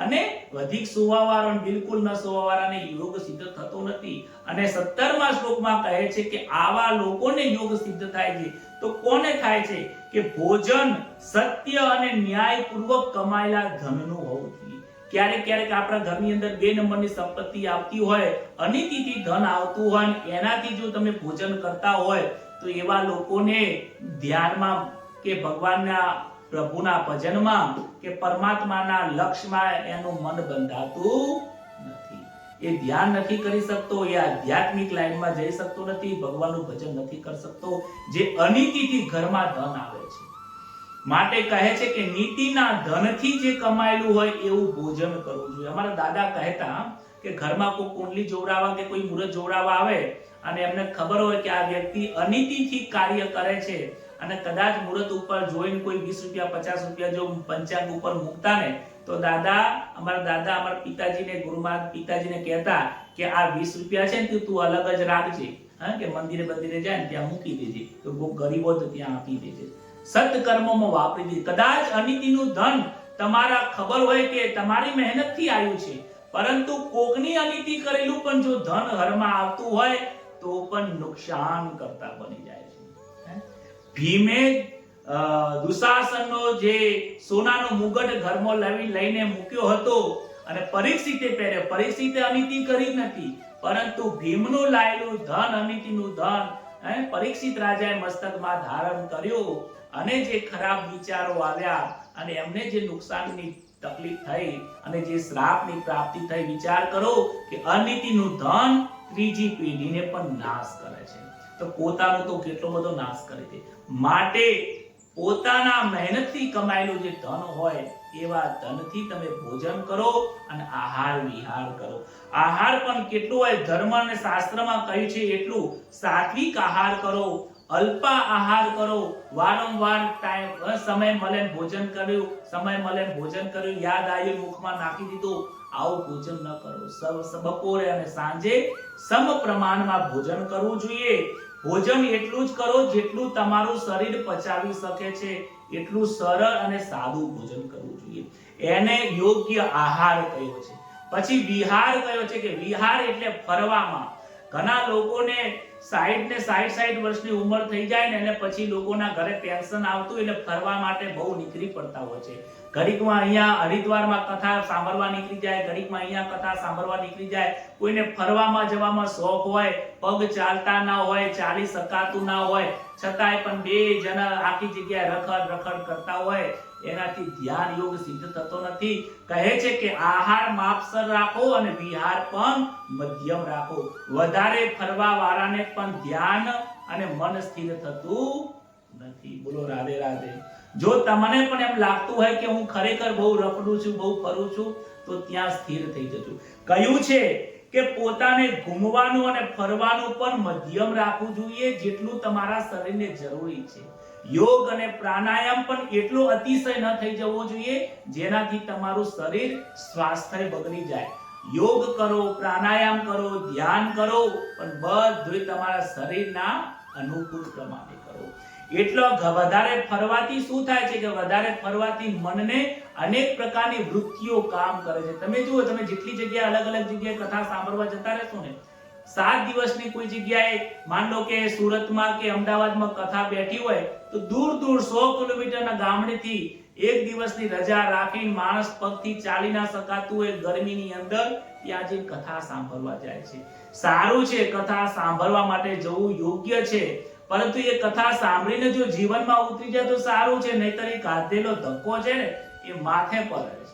Speaker 1: અને વધીક સુવા વાળો અને બિલકુલ ન સુવા વાળાને યોગ સિદ્ધ થતો નથી. અને 17મા શ્લોકમાં કહે છે કે આવા લોકોને યોગ સિદ્ધ થાય છે. તો કોને થાય છે કે ભોજન સત્ય અને ન્યાયપૂર્વક કમાયેલા ધનનું હોવું જોઈએ. ક્યારેક આપણા ઘરની અંદર 2 નંબરની સંપત્તિ આવતી હોય, અનિતિથી ધન આવતું હોય, એનાથી જો તમે ભોજન કરતા હોય તો એવા લોકોને ધ્યાનમાં કે ભગવાનના પ્રભુના ભજનમાં કે પરમાત્માના લક્ષ્યમાં એનું મન બંધાતું નથી. એ ધ્યાન નથી કરી શકતો, એ આધ્યાત્મિક લાઈનમાં જઈ શકતો નથી, ભગવાનનું ભજન નથી કરી શકતો, જે અનીતિથી ઘરમાં ધન આવે છે. માટે કહે છે કે નીતિના ધનથી જે કમાયેલું હોય એવું ભોજન કરવું જોઈએ. અમારા દાદા કહેતા કે ઘરમાં કોઈ કુંડલી જોવડાવવા કે કોઈ મુહૂર્ત જોવડાવવા આવે અને એમને ખબર હોય કે આ વ્યક્તિ અનીતિથી કાર્ય કરે છે અને કદાચ મુહૂર્ત ઉપર જોઈને કોઈ 20 રૂપિયા 50 રૂપિયા જો પંચાંગ ઉપર મૂકતા ને તો અમારા પિતાજીને ગુરુમાં પિતાજીને કહેતા કે આ 20 રૂપિયા છે ને તું અલગ જ રાખજે, કે મંદિરે જાય ને ત્યાં મૂકી દેજે, તો ગરીબો તો ત્યાં આપી દેજે, સત્કર્મોમાં વાપરી દે. કદાચ અનીતિનું ધન તમારા ખબર હોય કે તમારી મહેનતથી આવ્યું છે, પરંતુ કોકની અનીતિ કરેલું પણ જો ધન ઘરમાં આવતું હોય તો પણ નુકસાન કરતા બની જાય છે. ભીમે દુશાસનનો જે સોનાનો મુગટ ઘરમાં લઈને મૂક્યો હતો અને પરીક્ષિતે પહેર્યો. પરીક્ષિતે અનીતિ કરી નથી, પરંતુ ભીમનું લાયેલું ધન, અનીતિનું ધન પરીક્ષિત રાજાએ મસ્તકમાં ધારણ કર્યું અને જે ખરાબ વિચારો આવ્યા અને એમને જે નુકસાનની તકલીફ થઈ અને જે શ્રાપની પ્રાપ્તિ થઈ. વિચાર કરો કે અનીતિનું ધન ત્રીજી પેઢીને પણ નાશ કરે છે, તો પોતાનો તો કેટલો બધો નાશ કરે છે. માટે પોતાના મહેનતથી કમાયેલું જે ધન હોય એવા ધનથી તમે ભોજન કરો અને આહાર વિહાર કરો. આહાર પણ કેટલું હોય, ધર્મ અને શાસ્ત્રમાં કહ્યું છે એટલું. સાત્વિક આહાર કરો, અલ્પા આહાર કરો, વારંવાર સમય મળે ભોજન કર્યું, યાદ આવ્યું મુખમાં નાખી દીધું, આવું ભોજન ન કરો. બપોરે અને સાંજે સમ પ્રમાણમાં ભોજન કરવું જોઈએ. ભોજન એટલું જ કરો જેટલું તમારું શરીર પચાવી શકે છે, એટલું સરળ અને સાદું ભોજન કરવું જોઈએ. એને યોગ્ય આહાર કહ્યો છે. પછી વિહાર કહ્યો છે કે વિહાર એટલે ફરવામાં. ઘણા લોકોને 60 વર્ષની ઉંમર થઈ જાય ને અને પછી લોકોના ઘરે પેન્શન આવતું એટલે ફરવા માટે બહુ નીકળી પડતા હોય છે. ઘડીકમાં અહીંયા હરિદ્વારમાં કથા સાંભળવા નીકળી જાય, ઘડીકમાં અહીંયા કથા સાંભળવા નીકળી જાય. કોઈને ફરવામાં જવામાં શોખ હોય, પગ ચાલતા ના હોય, ચાલી શકાતું ના હોય, છતાંય પણ 2 જણા આખી જગ્યાએ રખડ કરતા હોય, એનાથી ધ્યાન યોગ સિદ્ધ થતો નથી. કહે છે કે આહાર માપસર રાખો અને વિહાર પણ મધ્યમ રાખો. વધારે ફરવા વાળાને પણ ધ્યાન અને મન સ્થિર થતું નથી. બોલો રાધે રાધે. જો તમને પણ એમ લાગતું હોય કે હું ખરેખર બહુ રખડું છું, બહુ ફરું છું, તો ત્યાં સ્થિર થઈ જજો. કહ્યું છે કે પોતાને ઘૂમવાનું અને ફરવાનું પણ મધ્યમ રાખવું જોઈએ જેટલું તમારા શરીરને જરૂરી છે. યોગ અને પ્રાણાયામ પણ એટલો અતિશય ન થઈ જવો જોઈએ જેનાથી તમારું શરીર સ્વાસ્થ્ય બગડી જાય. યોગ કરો, પ્રાણાયામ કરો, ધ્યાન કરો, પણ બધું તમારા શરીરના અનુકૂળ પ્રમાણે કરો. એટલો વધારે ફરવાથી શું થાય છે કે વધારે ફરવાથી મનને અનેક પ્રકારની વૃત્તિઓ કામ કરે છે. તમે જુઓ, તમે જેટલી જગ્યાએ અલગ અલગ જગ્યાએ કથા સાંભળવા જતા રહેશો ને, 7 દિવસની કોઈ જગ્યાએ માન લો કે સુરતમાં કે અમદાવાદમાં કથા બેઠી હોય તો દૂર દૂર 100 કિલોમીટરના ગામડેથી એક દિવસની રજા રાખીને માણસ પગથી ચાલી ના શકાતું હોય ગરમીની અંદર ત્યાં જઈને કથા સાંભળવા જાય છે. સારું છે, કથા સાંભળવા માટે જવું યોગ્ય છે, પરંતુ એ કથા સાંભળીને જો જીવનમાં ઉતરી જાય તો સારું છે, નહીતર એ કાઢેલો ધક્કો છે ને એ માથે પડે છે.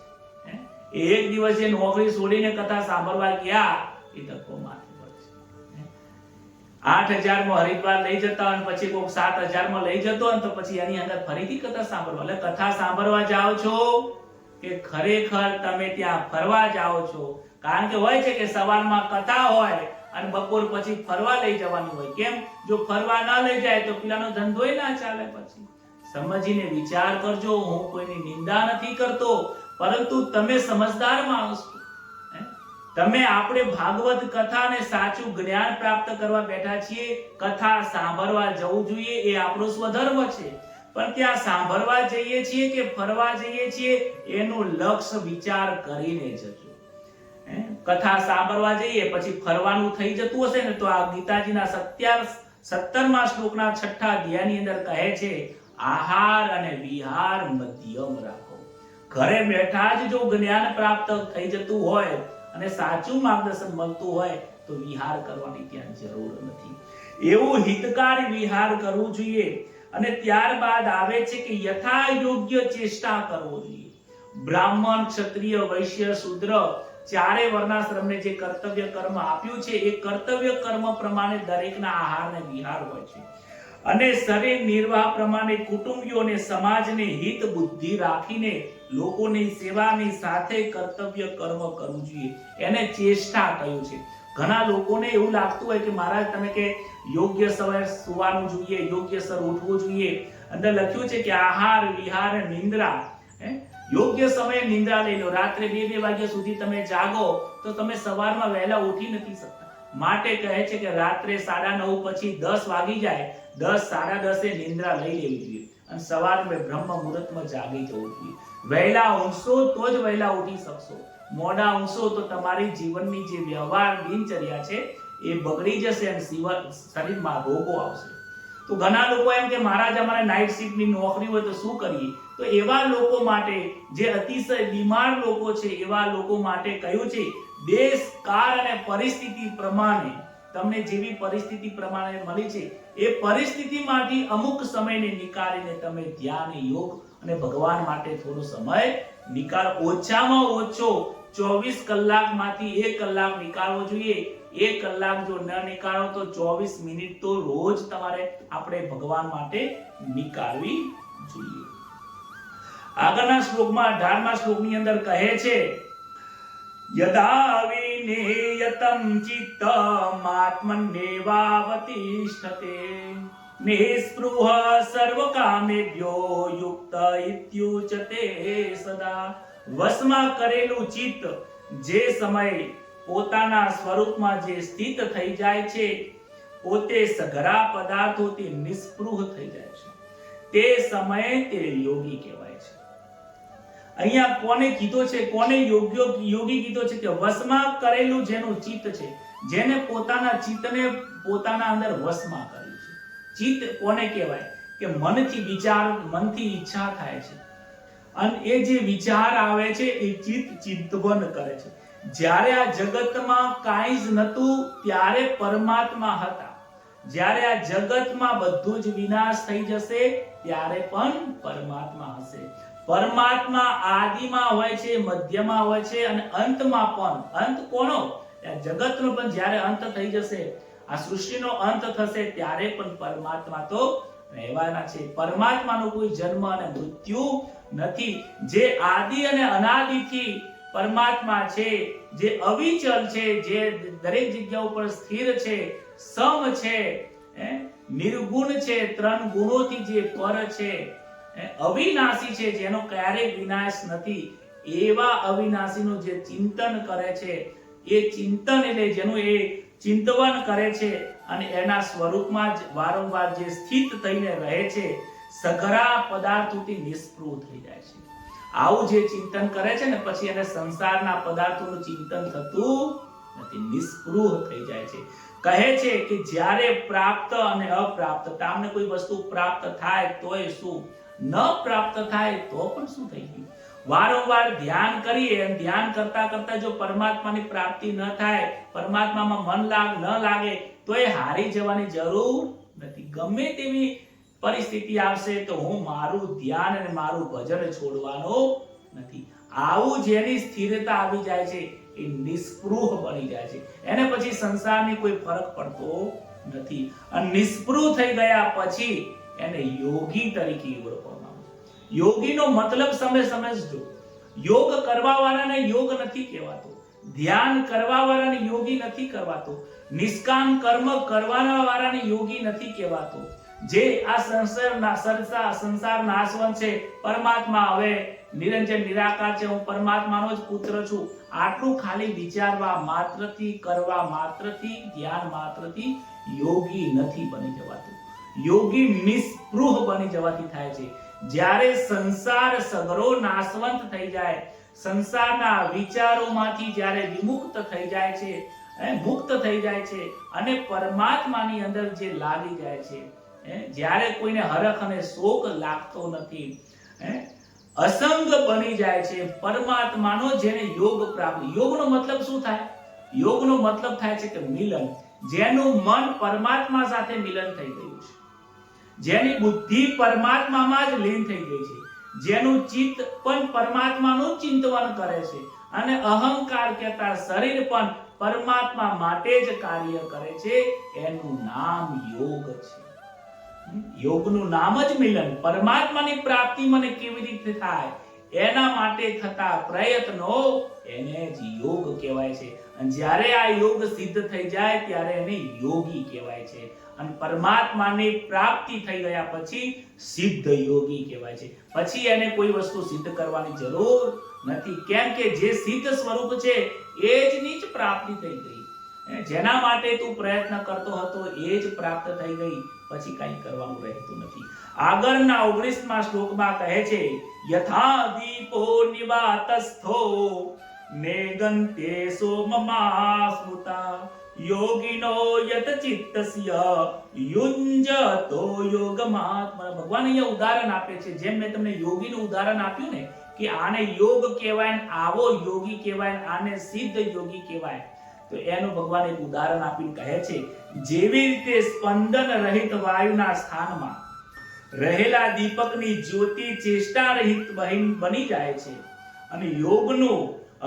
Speaker 1: એક દિવસ એ નોકરી છોડીને કથા સાંભળવા ગયા, એ ધક્કો માથે પડે છે. 8,000 માં હરિદ્વાર લઈ જતા અને પછી કોક 7,000 માં લઈ જતો અને તો પછી એની અંદર ફરીથી કથા સાંભળવા. એટલે કથા સાંભળવા જાઓ છો કે ખરેખર તમે ત્યાં ફરવા જાઓ છો? કારણ કે હોય છે કે સવારમાં કથા હોય અને બપોર પછી ફરવા લઈ જવાની હોય. કેમ? જો ફરવા ના લઈ જાય તો પેલાનો ધંધોય ના ચાલે. પછી સમજીને વિચાર કરજો. હું કોઈની નિંદા નથી કરતો, પરંતુ તમે સમજદાર માણસ છો. તમે આપણે ભાગવત કથા અને સાચું જ્ઞાન પ્રાપ્ત કરવા બેઠા છીએ. કથા સાંભળવા જવું જોઈએ, એ આપણો સ્વધર્મ છે. પણ ત્યાં સાંભળવા જઈએ છીએ કે ફરવા જઈએ છીએ એનું લક્ષ્ય વિચાર કરીને જજો. કથા સાંભળવા જઈએ પછી ફરવાનું થઈ જતું હશે ને તો આ ગીતાજીના 17મા શ્લોકના 6થા અધ્યાયની અંદર કહે છે, આહાર અને વિહાર મધ્યમ રાખો. ઘરે બેઠા જ જો જ્ઞાન પ્રાપ્ત થઈ જતું હોય અને સાચું માર્ગદર્શન મળતું હોય તો વિહાર કરવાની ત્યાં જરૂર નથી. એવું હિતકારી વિહાર કરવું જોઈએ. અને ત્યારબાદ આવે છે કે યથા યોગ્ય ચેષ્ટા કરવો જોઈએ. બ્રાહ્મણ, ક્ષત્રિય, વૈશ્ય, શૂદ્ર ચારે વર્ણાશ્રમને જે કર્તવ્ય કર્મ આપ્યું છે એ કર્તવ્ય કર્મ પ્રમાણે દરેકના આહાર અને વિહાર હોય છે. અને શરીર નિર્વાહ પ્રમાણે કુટુંબીઓ અને સમાજને હિત બુદ્ધિ રાખીને લોકોની સેવાની સાથે કર્તવ્ય કર્મ કરવું જોઈએ. એને ચેષ્ટા કહ્યું છે. ઘણા લોકોને એવું લાગતું હોય કે મહારાજ તમે કે યોગ્ય સમયે સુવાનું જોઈએ, યોગ્ય સર ઉઠવું જોઈએ. અંદર લખ્યું છે કે આહાર, વિહાર, નિંદ્રા. યોગ્ય સમયે નિંદ્રા લઈ લો. રાત્રે 2-2 વાગ્યા સુધી તમે જાગો તો તમે સવારમાં વહેલા ઉઠી નથી શકતા. માટે કહે છે કે રાત્રે 9:30 પછી 10 વાગી જાય, 10, 10:30 નિંદ્રા લઈ લેવી જોઈએ અને સવારમાં બ્રહ્મ મુહૂર્તમાં જાગી જવું જોઈએ. વહેલા ઊંઘશો તો જ વહેલા ઉઠી શકશો. મોડા ઊંઘશો તો તમારી જીવનની જે વ્યવહાર દિનચર્યા છે એ બગડી જશે અને શરીરમાં રોગો આવશે. તો ઘણા લોકો એમ કે મહારાજ અમારે નાઇટ શિફ્ટની નોકરી હોય તો શું કરીએ? તો એવા લોકો માટે, જે અતિશય બીમાર લોકો છે એવા લોકો માટે કહ્યું છે દેશ, કાળ અને પરિસ્થિતિ પ્રમાણે તમને જેવી પરિસ્થિતિ પ્રમાણે મળી છે એ પરિસ્થિતિમાંથી અમુક સમયને નીકાળીને તમે ધ્યાન, યોગ અને ભગવાન માટે થોડો સમય નીકાળો. ઓછામાં ઓછો 24 કલાકમાંથી 1 કલાક નીકાળવો જોઈએ. 1 કલાક જો ન નીકાળો તો 24 મિનિટ તો રોજ તમારે આપણે ભગવાન માટે નીકાળવી જોઈએ. આગળના શ્લોકમાં 18મા શ્લોકની અંદર કહે છે, યદા વિનેયતમ ચિત્તમ આત્મન્નેવાવતિષ્ઠતે નિસ્પૃહ સર્વકામેભ્યો યુક્ત ઇત્યુચતે સદા. વશમાં કરેલું ચિત્ત જે સમય પોતાના સ્વરૂપમાં જે સ્થિત થઈ જાય છે, પોતે સઘળા પદાર્થોથી નિસ્પૃહ થઈ જાય છે, તે સમયે તે યોગી કહેવાય છે. અહીંયા કોને કીધો છે? કોને યોગી કીધો છે? કે વશમાં કરેલું જેનું ચિત્ત છે, જેને પોતાના ચિત્તને પોતાના અંદર વશમાં કર્યું છે. ચિત્ત કોને કહેવાય? કે મનથી વિચાર, મનથી ઈચ્છા થાય છે અને એ જે વિચાર આવે છે એ ચિત્ત ચિંતવન કરે છે. જ્યારે આ જગતમાં કાંઈ જ નતું ત્યારે પરમાત્મા હતા. જ્યારે આ જગતમાં બધું જ વિનાશ થઈ જશે ત્યારે પણ પરમાત્મા હશે. પરમાત્મા આદિમાં હોય છે, મધ્યમાં હોય છે અને અંતમાં પણ. અંત કોનો? આ જગતનો પણ જ્યારે અંત થઈ જશે, આ સૃષ્ટિનો અંત થશે ત્યારે પણ પરમાત્મા તો રહેવાના છે. પરમાત્માનો કોઈ જન્મ અને મૃત્યુ નથી. જે આદિ અને અનાદિથી પરમાત્મા છે, જે અવિચલ છે, જે દરેક જગ્યા ઉપર સ્થિર છે, સમ છે, નિર્ગુણ છે, 3 ગુણોથી જે પર છે, અવિનાશી છે, જેનો ક્યારેય વિનાશ નથી, એવા અવિનાશીનું જે ચિંતન કરે છે એ ચિંતન એટલે જેનું એ ચિંતવન કરે છે અને એના સ્વરૂપમાં જ વારંવાર જે સ્થિત થઈને રહે છે, સઘળા પદાર્થોથી નિષ્પૃહ થઈ જાય છે. આવું જે ચિંતન કરે છે ને પછી એને સંસારના પદાર્થોનું ચિંતન થતું નથી, નિષ્પૃહ થઈ જાય છે. કહે છે કે જ્યારે પ્રાપ્ત અને અપ્રાપ્ત, તમને કોઈ વસ્તુ પ્રાપ્ત થાય તોય શું, ન પ્રાપ્ત થાય તો પણ શું થઈ ગયું. વારંવાર ધ્યાન કરીએ અને ધ્યાન કરતા કરતા જો પરમાત્માની પ્રાપ્તિ ન થાય, પરમાત્મામાં મન ન લાગે તો એ હારી જવાની જરૂર નથી. ગમે તેવી પરિસ્થિતિ આવશે તો હું મારું ધ્યાન અને મારું ભજન છોડવાનો નથી. આવું જેની સ્થિરતા આવી જાય છે એ નિષ્પૃહ બની જાય છે. એને પછી સંસારની કોઈ ફરક પડતો નથી. અને નિષ્પૃહ થઈ ગયા પછી એને યોગી તરીકે ઓળખવામાં આવે છે. યોગીનો મતલબ સમજજો. યોગ કરવા વાળાને યોગ નથી કહેવાતો, ધ્યાન કરવા વાળાને યોગી નથી કહેવાતો, નિષ્કામ કર્મ કરવાના વાળાને યોગી નથી કહેવાતો. જે આ સંસાર નાશવંત છે, પરમાત્મા હવે નિરંજન નિરાકાર છે, હું પરમાત્માનો જ પુત્ર છું, આટલું ખાલી વિચારવા માત્રથી, કરવા માત્રથી, ધ્યાન માત્રથી યોગી નથી બની જવાતું. યોગી નિષ્પૃહ બની જવાથી થાય છે. જ્યારે સંસાર સગળો નાશવંત થઈ જાય, સંસારના વિચારોમાંથી જ્યારે વિમુક્ત થઈ જાય છે, મુક્ત થઈ જાય છે અને પરમાત્માની અંદર જે લાગી જાય છે, જ્યારે કોઈને હરખ અને શોક લાગતો નથી, અસંગ બની જાય છે, પરમાત્માનો જેને યોગ પ્રાપ્ત. યોગનો મતલબ શું થાય? યોગનો મતલબ થાય છે કે મિલન. જેનું મન પરમાત્મા સાથે મિલન થઈ ગયું છે, જેની બુદ્ધિ પરમાત્મામાં જ લીન થઈ ગઈ છે, જેનું ચિત્ત પણ પરમાત્માનું ચિંતન કરે છે અને અહંકાર કહેતા શરીર પણ પરમાત્મા માટે જ કાર્ય કરે છે, એનું નામ યોગ છે. યોગનું નામ જ મિલન. પરમાત્માની પ્રાપ્તિ મને કેવી રીતે થાય એના માટે થતા પ્રયત્નો એને જ યોગ કહેવાય છે. અને જ્યારે આ યોગ સિદ્ધ થઈ જાય ત્યારે એને યોગી કહેવાય છે. અને પરમાત્માની પ્રાપ્તિ થઈ ગયા પછી સિદ્ધ યોગી કહેવાય છે. પછી એને કોઈ વસ્તુ સિદ્ધ કરવાની જરૂર નથી, કેમ કે જે સિદ્ધ સ્વરૂપ છે એ જ ની જ પ્રાપ્તિ થઈ ગઈ. જેના માટે તું પ્રયત્ન કરતો હતો એ જ પ્રાપ્ત થઈ ગઈ, પછી કંઈ કરવાનું રહેતું નથી. આગળના 19મા શ્લોકમાં કહે છે, યથા દીપો નિવાતસ્થો નેગંતે સોમમા સ્મૃતા યોગિનો યત ચિત્તસ્ય યુંજતો યોગમાત્મન. ભગવાન અહીંયા ઉદાહરણ આપે છે. જેમ મેં તમને યોગીનું ઉદાહરણ આપ્યું ને કે આને યોગ કહેવાય, આવો યોગી કહેવાય, આને સિદ્ધ યોગી કહેવાય, તો એનું ભગવાન એક ઉદાહરણ આપીને કહે છે, જેવી રીતે સ્પંદન રહિત વાયુના સ્થાનમાં રહેલા દીપકની જ્યોતિ ચેષ્ટા રહિત બની જાય છે અને યોગનો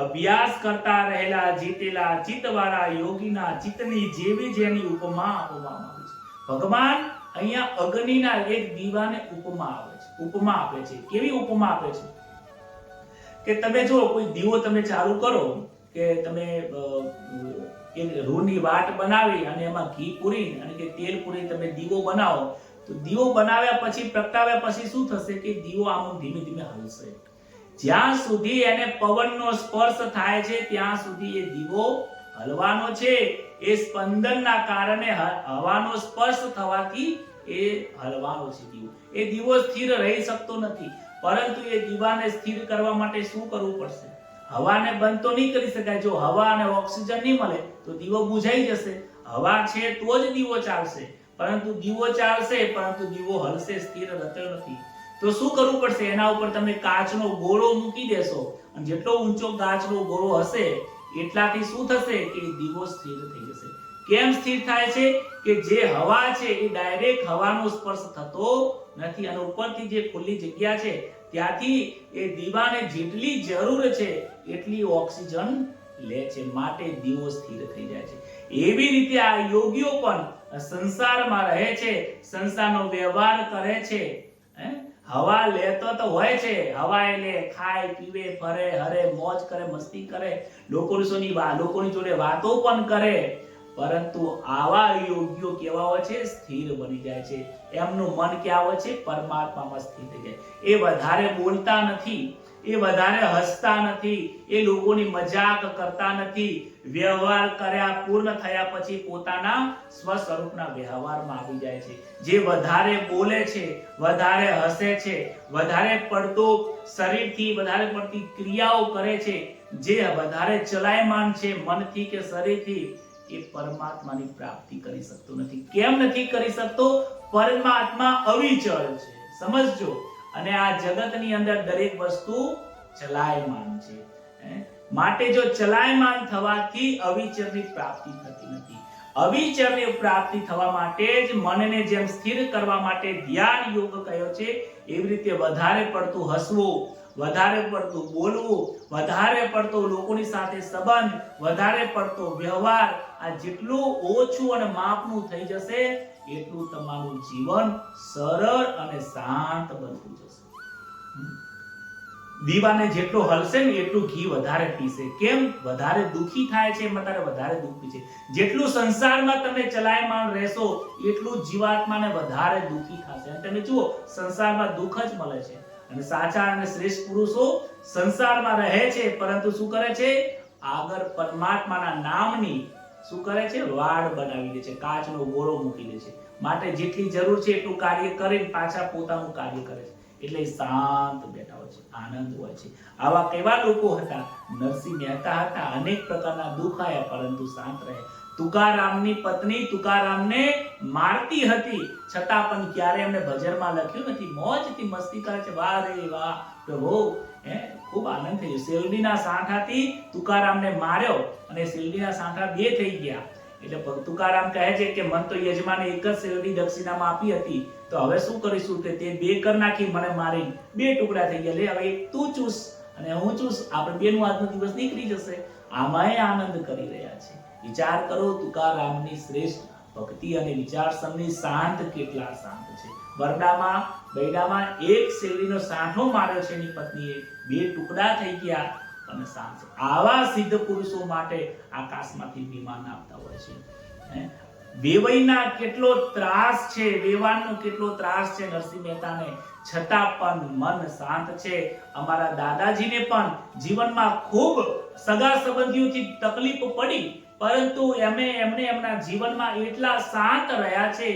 Speaker 1: અભ્યાસ કરતા રહેલા જીતેલા ચિત્તવાળા યોગીના ચિત્તની જેવી જેની ઉપમા આપવામાં આવી છે. ભગવાન અહીંયા અગ્નિના એક દીવાને ઉપમા આપે છે. કેવી ઉપમા આપે છે કે તમે જો કોઈ દીવો તમે ચાલુ કરો, કે તમે એક રૂની વાટ બનાવી અને એમાં ઘી પૂરી અને કે તેલ પૂરી તમે દીવો બનાવો, તો દીવો બનાવ્યા પછી પ્રગટાવ્યા પછી શું થશે કે દીવો આમ ધીમે ધીમે હલશે. જ્યાં સુધી એને પવનનો સ્પર્શ થાય છે ત્યાં સુધી એ દીવો હલવાનો છે. એ સ્પંદનના કારણે હવાનો સ્પર્શ થવાથી એ હલવાનો છે દીવો. એ દીવો સ્થિર રહી શકતો નથી, પરંતુ એ દીવાને સ્થિર કરવા માટે શું કરવું પડશે? હવાને બંધ તો નહીં કરી શકાય. જો હવા અને ઓક્સિજન નહીં મળે તો દીવો બુઝાઈ જશે. હવા છે તો જ દીવો ચાલશે, પરંતુ દીવો ચાલશે પરંતુ દીવો હલશે, સ્થિર રહેતો નથી. તો શું કરવું પડશે? એના ઉપર તમે કાચનો ગોળો મૂકી દેશો અને જેટલો ઊંચો કાચનો ગોળો હશે એટલાથી શું થશે કે દીવો સ્થિર થઈ જશે. કેમ સ્થિર થાય છે? કે જે હવા છે એ ડાયરેક્ટ હવાનો સ્પર્શ થતો નથી અને ઉપરથી જે ખુલ્લી જગ્યા છે ત્યાંથી એ દીવાને જેટલી જરૂર છે એટલી ઓક્સિજન લે છે, માટે દીવો સ્થિર થઈ જાય છે. એવી રીતે આ યોગીઓ પણ સંસારમાં રહે છે, સંસારનો વ્યવહાર કરે છે. હવા લેતો તો હોય છે, હવા એટલે ખાય પીવે ફરે હરે મોજ કરે મસ્તી કરે, લોકોની જોડે વાતો પણ કરે, પરંતુ આવા યોગીઓ કેવા હોય છે? સ્થિર બની જાય છે. એમનું મન ક્યાં હોય છે? પરમાત્મામાં સ્થિર થઈ જાય. એ વધારે બોલતા નથી, એ એ વધારે હસતા નથી, એ લોકોની મજાક કરતા નથી, વ્યવહાર કર્યા પૂર્ણ થયા પછી પોતાના સ્વ સ્વરૂપના વ્યવહારમાં આવી જાય છે. જે વધારે બોલે છે, વધારે હસે છે, વધારે પડતો શરીરથી વધારે પડતી ક્રિયાઓ કરે છે, જે વધારે ચલાયમાન છે મનથી કે શરીરથી, એ પરમાત્માની પ્રાપ્તિ કરી શકતો નથી. કેમ નથી કરી શકતો? પરમાત્મા અવિચળ છે, સમજજો. અને આ જગતની અંદર દરેક વસ્તુ ચલાયમાન છે, માટે જો ચલાયમાન થવાથી અવિચળની પ્રાપ્તિ થતી નથી. અવિચળની પ્રાપ્તિ થવા માટે જ મનને જેમ સ્થિર કરવા માટે ધ્યાન યોગ કયો છે, એવી રીતે વધારે પડતું હસવું, વધારે પડતું બોલવું, વધારે પડતો લોકોની સાથે સંબંધ, વધારે પડતો વ્યવહાર, આ જેટલું ઓછું અને માપનું થઈ જશે એટલું તમારું જીવન સરળ અને શાંત બનતું જશે. દીવાને જેટલો હલશે ને એટલું ઘી વધારે પીશે. કેમ? વધારે દુખી થાય છે વધારે દુઃખ પીશે. જેટલું સંસારમાં તમે ચલાયમાન રહેશો એટલું જીવાત્માને વધારે દુખી થશે. અને તમે જુઓ, સંસારમાં દુઃખ જ મળે છે. અને સાચા અને શ્રેષ્ઠ પુરુષો સંસારમાં રહે છે, પરંતુ શું કરે છે? આગળ પરમાત્માના નામની શું કરે છે? વાડ બનાવી દે છે, કાચનો ગોળો મૂકી દે છે. માટે જેટલી જરૂર છે એટલું કાર્ય કરીને પાછા પોતાનું કાર્ય કરે છે. એટલે શાંત બેઠા હોય છે, આનંદ હોય છે. આવા કેવા લોકો હતા? નરસિંહ મહેતા હતા. અનેક પ્રકારના દુઃખ આવ્યા પરંતુ શાંત રહે. તુકારામની પત્ની તુકારામને મારતી હતી, છતાં પણ ક્યારે એમને ભજનમાં લખ્યું નથી. મોજથી મસ્તી કરે છે. વાહ રે વાહ પ્રભુ, ખૂબ આનંદ થયો. શેરડીના સાંઠાથી તુકારામને માર્યો અને શેરડીના સાંઠા બે થઈ ગયા. એટલે તુકારામ કહે છે કે મન તો યજમાને એક જ શેરડી દક્ષિણામાં આપી હતી, તો હવે શું કરીશું? કે તે બે કર નાખી, મને મારી બે ટુકડા થઈ ગયા. લે હવે એક તું ચૂસ અને હું ચૂસ, આપણે બેનું આજનો દિવસ નીકળી જશે. આમાંય આનંદ કરી રહ્યા છે. વિચાર કરો, તુકારામની શ્રેષ્ઠ ભક્તિ અને વિચાર સમની શાંત કેટલા શાંત છે. બરડામાં એક શેરડીનો સાંઠો માર્યો છે એની પત્નીએ, બે ટુકડા થઈ ગયા અને શાંત છે. આવા સિદ્ધ પુરુષો માટે આકાશમાંથી વિમાન આપતા હોય છે. વેવાઈના કેટલો ત્રાસ છે, વેવાણનો કેટલો ત્રાસ છે નરસિંહ મહેતાને, છતાં પણ મન શાંત છે. અમારા દાદાજીને પણ જીવનમાં ખૂબ સગા સંબંધીઓથી તકલીફ પડી, પરંતુ એમને એમના જીવનમાં એટલા શાંત રહ્યા છે,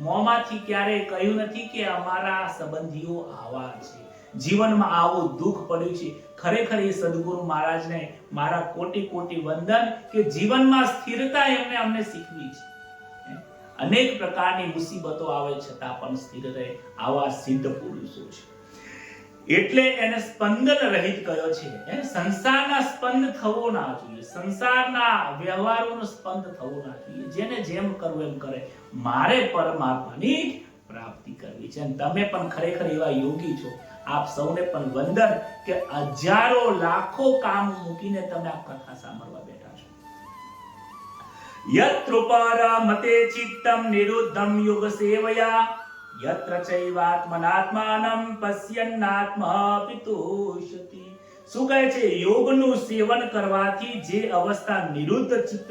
Speaker 1: મોંમાંથી ક્યારેય કહ્યું નથી કે અમારા સંબંધીઓ આવા છે, જીવનમાં આવું દુઃખ પડ્યું છે. ખરેખર એ સદગુરુ મહારાજને મારા કોટી કોટી વંદન કે જીવનમાં સ્થિરતા એમને અમને શીખવી છે. અનેક પ્રકારની મુસીબતો આવે છતાં પણ સ્થિર રહે, આવા સિદ્ધ પુરુષો છે. એટલે એને સ્પંદન રહિત કયો છે. સંસારના સ્પંદ થવો ના જોઈએ, સંસારના વ્યવહારોનો સ્પંદ થવો ના જોઈએ. જેને જેમ કરવું એમ કરે, મારે પરમાત્માની પ્રાપ્તિ કરવી છે. અને તમે પણ ખરેખર એવા યોગી છો. આપ સૌને પણ વંદન કે હજારો લાખો કામ મૂકીને તમે આ કથા સાંભળવા બેઠા છો. યત્ર પરમતે ચિત્તમ નિરુદ્ધમ યોગ સેવયા, યત્ર ચૈવાત્મનાત્માનમ પશ્યન્નાત્મપિતુષતિ. શું કહે છે? યોગનું સેવન કરવાથી જે અવસ્થા નિરુદ્ધ ચિત્ત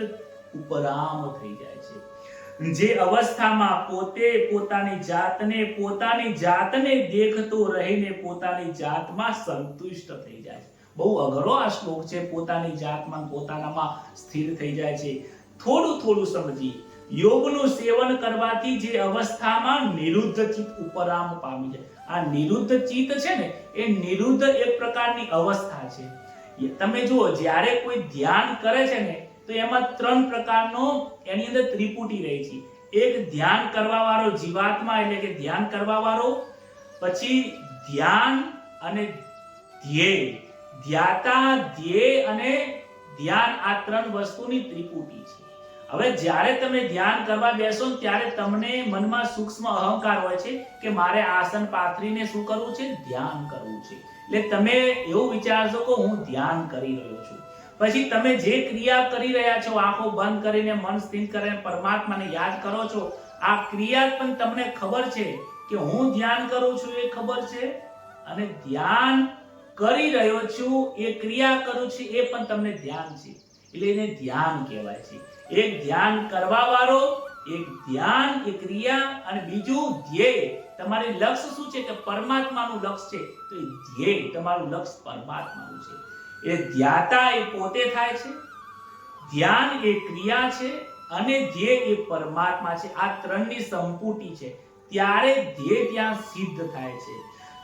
Speaker 1: ઉપરામ થઈ જાય છે, જે અવસ્થામાં પોતે પોતાની જાતને દેખતો રહીને પોતાની જાતમાં સંતુષ્ટ થઈ જાય છે. બહુ અઘરો આ શ્લોક છે. પોતાની જાતમાં પોતાનામાં સ્થિર થઈ જાય છે. થોડું સમજીએ. યોગનું સેવન કરવાથી જે અવસ્થામાં નિરુદ્ધ ચિત્ત ઉપરામ પામી જાય. આ નિરુદ્ધ ચિત્ત છે ને, એ નિરુદ્ધ એક પ્રકારની અવસ્થા છે. તમે જુઓ, જ્યારે કોઈ ધ્યાન કરે છે ને, તો એમાં ત્રણ પ્રકારનો એની અંદર ત્રિપુટી રહી છે. એક ધ્યાન કરવા વાળો જીવાત્મા, એટલે કે ધ્યાન કરવા વાળો, પછી ધ્યાન અને ધ્યેય, ધ્યાતા, ધ્યેય અને ધ્યાન, આ ત્રણ વસ્તુની ત્રિપુટી છે. હવે જ્યારે તમે ધ્યાન કરવા બેસો ત્યારે તમને મનમાં સૂક્ષ્મ અહંકાર હોય છે કે મારે આસન પાથરીને શું કરવું છે? ધ્યાન કરવું છે. એટલે તમે એવું વિચારશો કે હું ધ્યાન કરી રહ્યો છું. પછી તમે જે ક્રિયા કરી રહ્યા છો, આંખો બંધ કરીને મન સ્થિર કરીને પરમાત્માને યાદ કરો છો, આ ક્રિયા પણ તમને ખબર છે કે હું ધ્યાન કરું છું, એ ખબર છે, અને ધ્યાન કરી રહ્યો છું, એ ક્રિયા કરું છું, એ પણ તમને ધ્યાન છે. એટલે એને ધ્યાન કહેવાય છે. એક ધ્યાન કરવા વાળો, એક ધ્યાન, એક ક્રિયા અને બીજું ધ્યેય. તમારી લક્ષ્ય શું છે? કે પરમાત્માનું લક્ષ્ય છે. તો એ ધ્યેય, તમારું લક્ષ્ય પરમાત્માનું છે. એ ધ્યાતા એ પોતે થાય છે, ધ્યાન એ ક્રિયા છે અને ધ્યેય એ પરમાત્મા છે. આ ત્રણની સંપૂર્તિ છે. ત્યારે ધ્યેય ત્યાં સિદ્ધ થાય છે.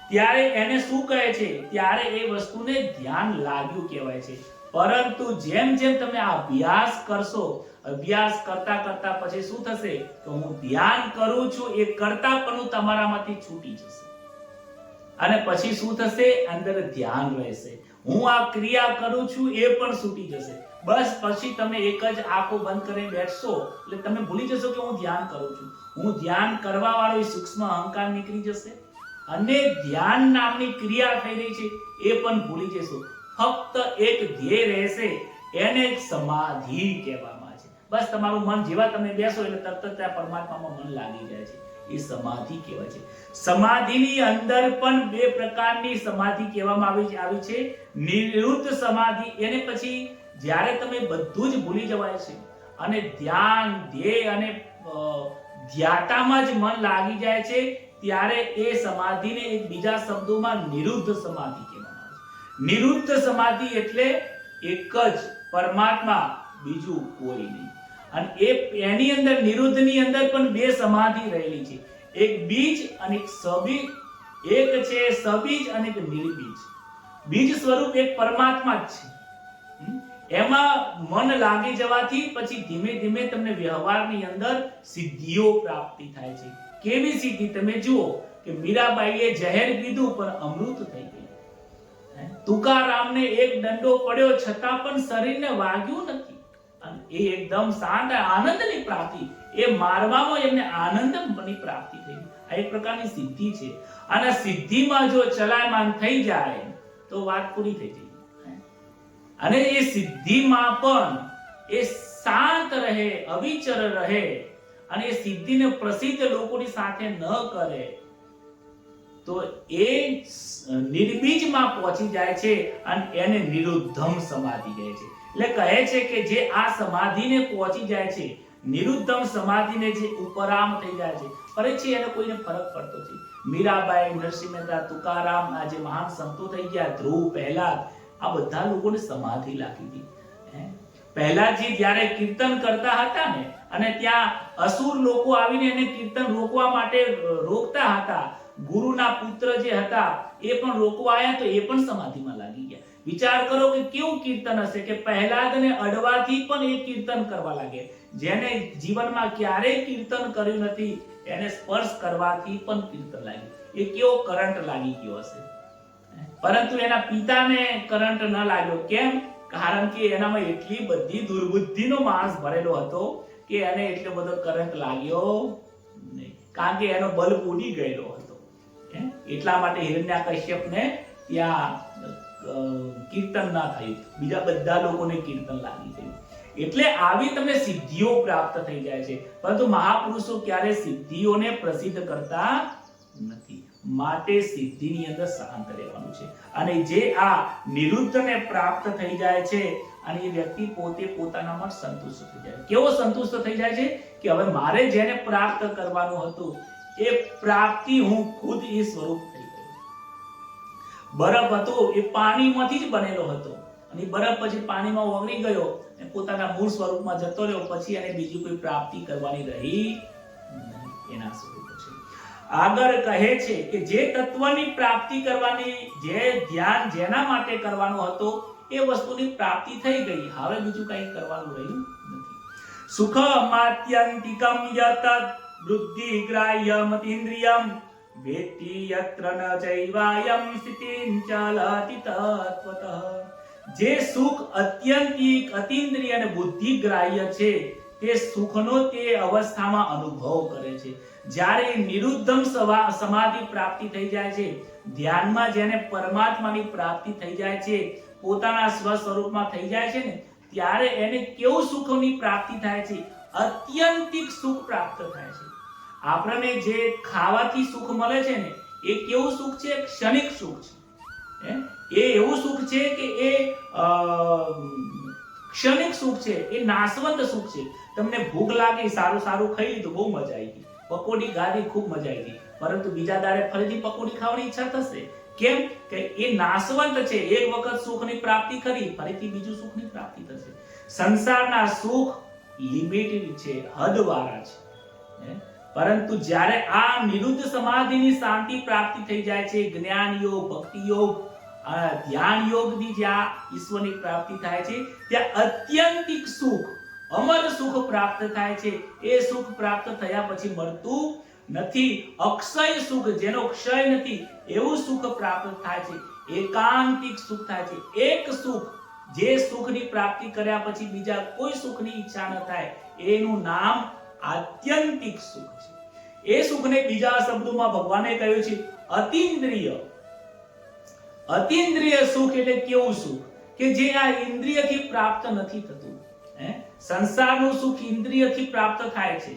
Speaker 1: ત્યારે એને શું કહે છે? ત્યારે એ વસ્તુને ધ્યાન લાગ્યું કહેવાય છે. પરંતુ જેમ જેમ તમે અભ્યાસ કરશો, અભ્યાસ કરતા કરતા પછી શું થશે? તો હું ધ્યાન કરું છું એ કરતાપણું તમારામાંથી છૂટી જશે અને પછી શું થશે? અંદર ધ્યાન રહેશે. હું આ ક્રિયા કરું છું એ પણ છૂટી જશે. બસ પછી તમે એક જ આંખો બંધ કરીને બેઠશો એટલે તમે ભૂલી જશો કે હું ધ્યાન કરું છું. હું ધ્યાન કરવા વાળો સૂક્ષ્મ અહંકાર નીકળી જશે અને ધ્યાન નામની ક્રિયા થઈ રહી છે એ પણ ભૂલી જશો. ફક્ત એક ધ્યેય રહેશે, એને સમાધિ કહેવામાં છે. બસ તમારું મન જેવા તમે બેસો એટલે તરત જ ત્યાં પરમાત્મામાં મન લાગી જાય છે. એ સમાધિ કહેવાય છે. સમાધિની અંદર પણ બે પ્રકારની સમાધિ કહેવામાં આવી છે. નિરુદ્ધ સમાધિ, એને પછી જ્યારે તમે બધું જ ભૂલી જવાય છે અને ધ્યાન, ધ્યેય અને ધ્યાતામાં જ મન લાગી જાય છે, ત્યારે એ સમાધિને એક બીજા શબ્દોમાં નિરુદ્ધ સમાધિ કહેવામાં આવે છે. નિરુદ્ધ સમાધિ એટલે એક જ પરમાત્મા, બીજું કોઈ નહીં. અને એની અંદર, નિરુદ્ધની અંદર પણ બે સમાધિ રહેલી છે. એક બીજ અને એક સબીજ. એક છે સબીજ અને એક નિર્બીજ. બીજ સ્વરૂપ એક પરમાત્મા જ છે. એમાં મન લાગી જવાથી પછી ધીમે ધીમે તમને વ્યવહારની અંદર સિદ્ધિઓ પ્રાપ્તિ થાય છે. કેવી સિદ્ધિ? તમે જુઓ કે મીરાબાઈએ જહેર પીધું પણ અમૃત થઈ ગયું. તુકારામને એક દંડો પડ્યો છતાં પણ શરીરને વાગ્યું નથી અને એ એકદમ શાંત, આનંદની પ્રાપ્તિ. એ મારવામાં એમને આનંદની પ્રાપ્તિ થઈ. આ એક પ્રકારની સિદ્ધિ છે. અને સિદ્ધિમાં જો ચલાયમાન થઈ જાય તો વાત પૂરી થઈ જાય. અને એ સિદ્ધિમાં પણ એ શાંત રહે, અવિચર રહે અને એ સિદ્ધિને પ્રસિદ્ધ લોકોની સાથે ન કરે તો એ નિર્બીજમાં પહોંચી જાય છે અને એને નિરુદ્ધમ સમાધિ કહે છે. એટલે કહે છે કે જે આ સમાધિને પહોંચી જાય છે, નિરુદ્ધમ સમાધિને જે ઉપરામ થઈ જાય છે, પછી એને કોઈને ફરક પડતો નથી. મીરાબાઈ, નરસિંહ મહેતા, તુકારામ, આ જે મહાન સંતો થઈ ગયા, ધ્રુવ, પહેલા, આ બધા લોકોને સમાધિ લાગી હતી. પહેલાજી જ્યારે કીર્તન કરતા હતા ને અને ત્યાં અસુર લોકો આવીને એને કીર્તન રોકવા માટે રોકતા હતા, ગુરુના પુત્ર જે હતા એ પણ રોકવા આવ્યા તો એ પણ સમાધિમાં લાગી ગયા. વિચાર કરો કે કેવું કીર્તન હશે કે પહેલાદને અડવાથી પણ એ કીર્તન કરવા લાગે. જેને જીવનમાં ક્યારેય કીર્તન કર્યું નથી એને સ્પર્શ કરવાથી પણ કીર્તન લાગ્યું. એ કેવો કરંટ લાગી ગયો હશે. પરંતુ એના પિતાને કરંટ ન લાગ્યો. કેમ? કારણ કે એનામાં એટલી બધી દુર્બુદ્ધિનો માણસ ભરેલો હતો કે એને એટલો બધો કરંટ લાગ્યો નહીં, કારણ કે એનો બલ્બ ઉડી ગયેલો હતો. એટલા માટે હિરણ્યકશ્યપને ત્યાં કીર્તન ના થયું, બીજા બધા લોકોને કીર્તન લાગી ગયું. એટલે આવી તમને સિદ્ધિઓ પ્રાપ્ત થઈ જાય છે. પરંતુ મહાપુરુષો ક્યારે સિદ્ધિઓને પ્રસિદ્ધ કરતા નથી. માટે સિદ્ધિની અંદર શાંત રહેવાનું છે. અને જે આ નિરુદ્ધને પ્રાપ્ત થઈ જાય છે અને એ વ્યક્તિ પોતે પોતાનામાં સંતુષ્ટ થઈ જાય. કેવો સંતુષ્ટ થઈ જાય છે કે હવે મારે જેને પ્રાપ્ત કરવાનું હતું એ પ્રાપ્તિ હું ખુદ એ સ્વરૂપ થઈ ગયો. બરફ હતો એ પાણીમાંથી જ બનેલો હતો અને બરફ પછી પાણીમાં ઓગળી ગયો અને પોતાના મૂળ સ્વરૂપમાં જતો રહ્યો. પછી એને બીજી કોઈ પ્રાપ્તિ કરવાની રહી નહીં. એના સ્વરૂપ આગળ કહે છે કે જે તત્વની પ્રાપ્તિ કરવાની, જે ધ્યાન જેના માટે કરવાનો હતો એ વસ્તુની પ્રાપ્તિ થઈ ગઈ. હવે બીજું કંઈ કરવાનું રહ્યું નથી. સુખમાત્યંતિકમ યત બુદ્ધિગ્રાહ્યમ ઇન્દ્રિયમ વેત્તિ યત્ર ન ચૈવાયમ સ્થિતિં ચલતિ તત્વતઃ. જે સુખ અત્યંતિક, અતિન્દ્રિય અને બુદ્ધિગ્રાહ્ય છે તે સુખનો તે અવસ્થામાં અનુભવ કરે છે. જ્યારે નિરુદ્ધમ સમાધિ પ્રાપ્તિ થઈ જાય છે, ધ્યાનમાં જેને પરમાત્માની પ્રાપ્તિ થઈ જાય છે, પોતાના સ્વ સ્વરૂપમાં થઈ જાય છે ને, ત્યારે એને કેવું સુખની પ્રાપ્તિ થાય છે? અત્યંતિક સુખ પ્રાપ્ત થાય છે. આપણને જે ખાવાથી સુખ મળે છે ને એ કેવું સુખ છે? ક્ષણિક સુખ છે. એ એવું સુખ છે કે એ ક્ષણિક સુખ છે, એ નાશવંત સુખ છે. તમને ભૂખ લાગી, સારું સારું ખાઈ લીધું, બહુ મજા આવી ગઈ, પકોડી ગાધી, ખૂબ મજા આવી ગઈ, પરંતુ બીજા દાડે ફરીથી પકોડી ખાવાની ઈચ્છા થશે. કેમ કે એ નાશવંત છે. એક વખત સુખની પ્રાપ્તિ કરી, ફરીથી બીજું સુખની પ્રાપ્તિ થશે. સંસારના સુખ લિમિટેડ છે, હદવાળા છે. પરંતુ જ્યારે આ નિરુદ્ધ સમાધિની શાંતિ પ્રાપ્તિ થઈ જાય છે, જ્ઞાન યોગ, ભક્તિ યોગ, ધ્યાન યોગની જ્યાં ઈશ્વરની પ્રાપ્તિ થાય છે, ત્યાં અત્યંતિક સુખ, અમર સુખ પ્રાપ્ત થાય છે. એ સુખ પ્રાપ્ત થયા પછી મળતું નથી. અક્ષય સુખ, જેનો ક્ષય નથી, એવું સુખ પ્રાપ્ત થાય છે. એકાંતિક સુખ થાય છે. એક સુખ, જે સુખની પ્રાપ્તિ કર્યા પછી બીજા કોઈ સુખની ઈચ્છા ન થાય, એનું નામ આત્યંતિક સુખ છે. એ સુખને બીજા શબ્દોમાં ભગવાને કહ્યું છે અતિન્દ્રિય. અતિન્દ્રિય સુખ એટલે કેવું સુખ કે જે આ ઇન્દ્રિયથી પ્રાપ્ત નથી થતું. સંસારનું સુખ ઇન્દ્રિયથી પ્રાપ્ત થાય છે.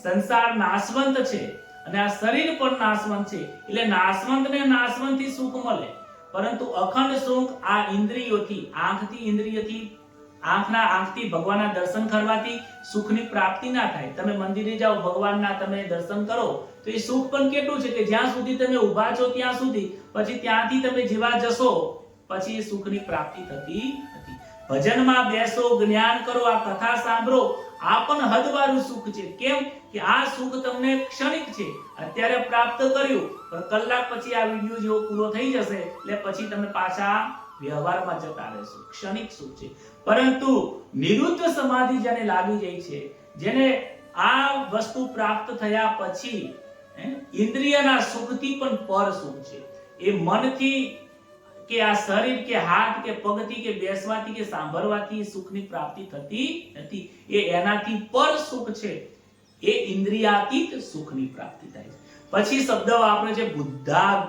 Speaker 1: સંસાર નાશવંત છે અને આ શરીર પણ નાશવંત છે, એટલે નાશવંત ને નાશવંતથી સુખ મળે. પરંતુ અખંડ સુખ આ ઇન્દ્રિયોથી, આંખથી ભગવાનના દર્શન કરવાથી સુખની પ્રાપ્તિ ના થાય. તમે મંદિરે જાઓ, ભગવાનના તમે દર્શન કરો તો એ સુખ પણ કેટલું છે કે જ્યાં સુધી તમે ઊભા છો ત્યાં સુધી, પછી ત્યાંથી તમે જેવા જશો પછી એ સુખની પ્રાપ્તિ થતી નથી. ભજનમાં બેસો, જ્ઞાન કરો, આ કથા સાંભળો, આ પણ હદવાળું સુખ છે. કેમ કે આ સુખ તમને ક્ષણિક છે, અત્યારે પ્રાપ્ત કર્યું, પણ કલાક પછી આ વિડિયો જેવો પૂરો થઈ જશે એટલે પછી તમે પાછા વ્યવહારમાં જતા રહેશો. ક્ષણિક સુખ છે. પરંતુ નિરુદ્ધ સમાધિ જેને લાગી જાય છે, જેને આ વસ્તુ પ્રાપ્ત થયા પછી ઇન્દ્રિયના સુખથી પણ પર સુખ છે. એ મનથી કે આ શરીર કે હાથ કે પગથી કે બેસવાથી કે સાંભળવાથી સુખની પ્રાપ્તિ થતી નથી. એ એનાથી પર સુખ છે. એ ઇન્દ્રિયાતીત સુખની પ્રાપ્તિ થાય છે. પછી શબ્દ વાપરે છે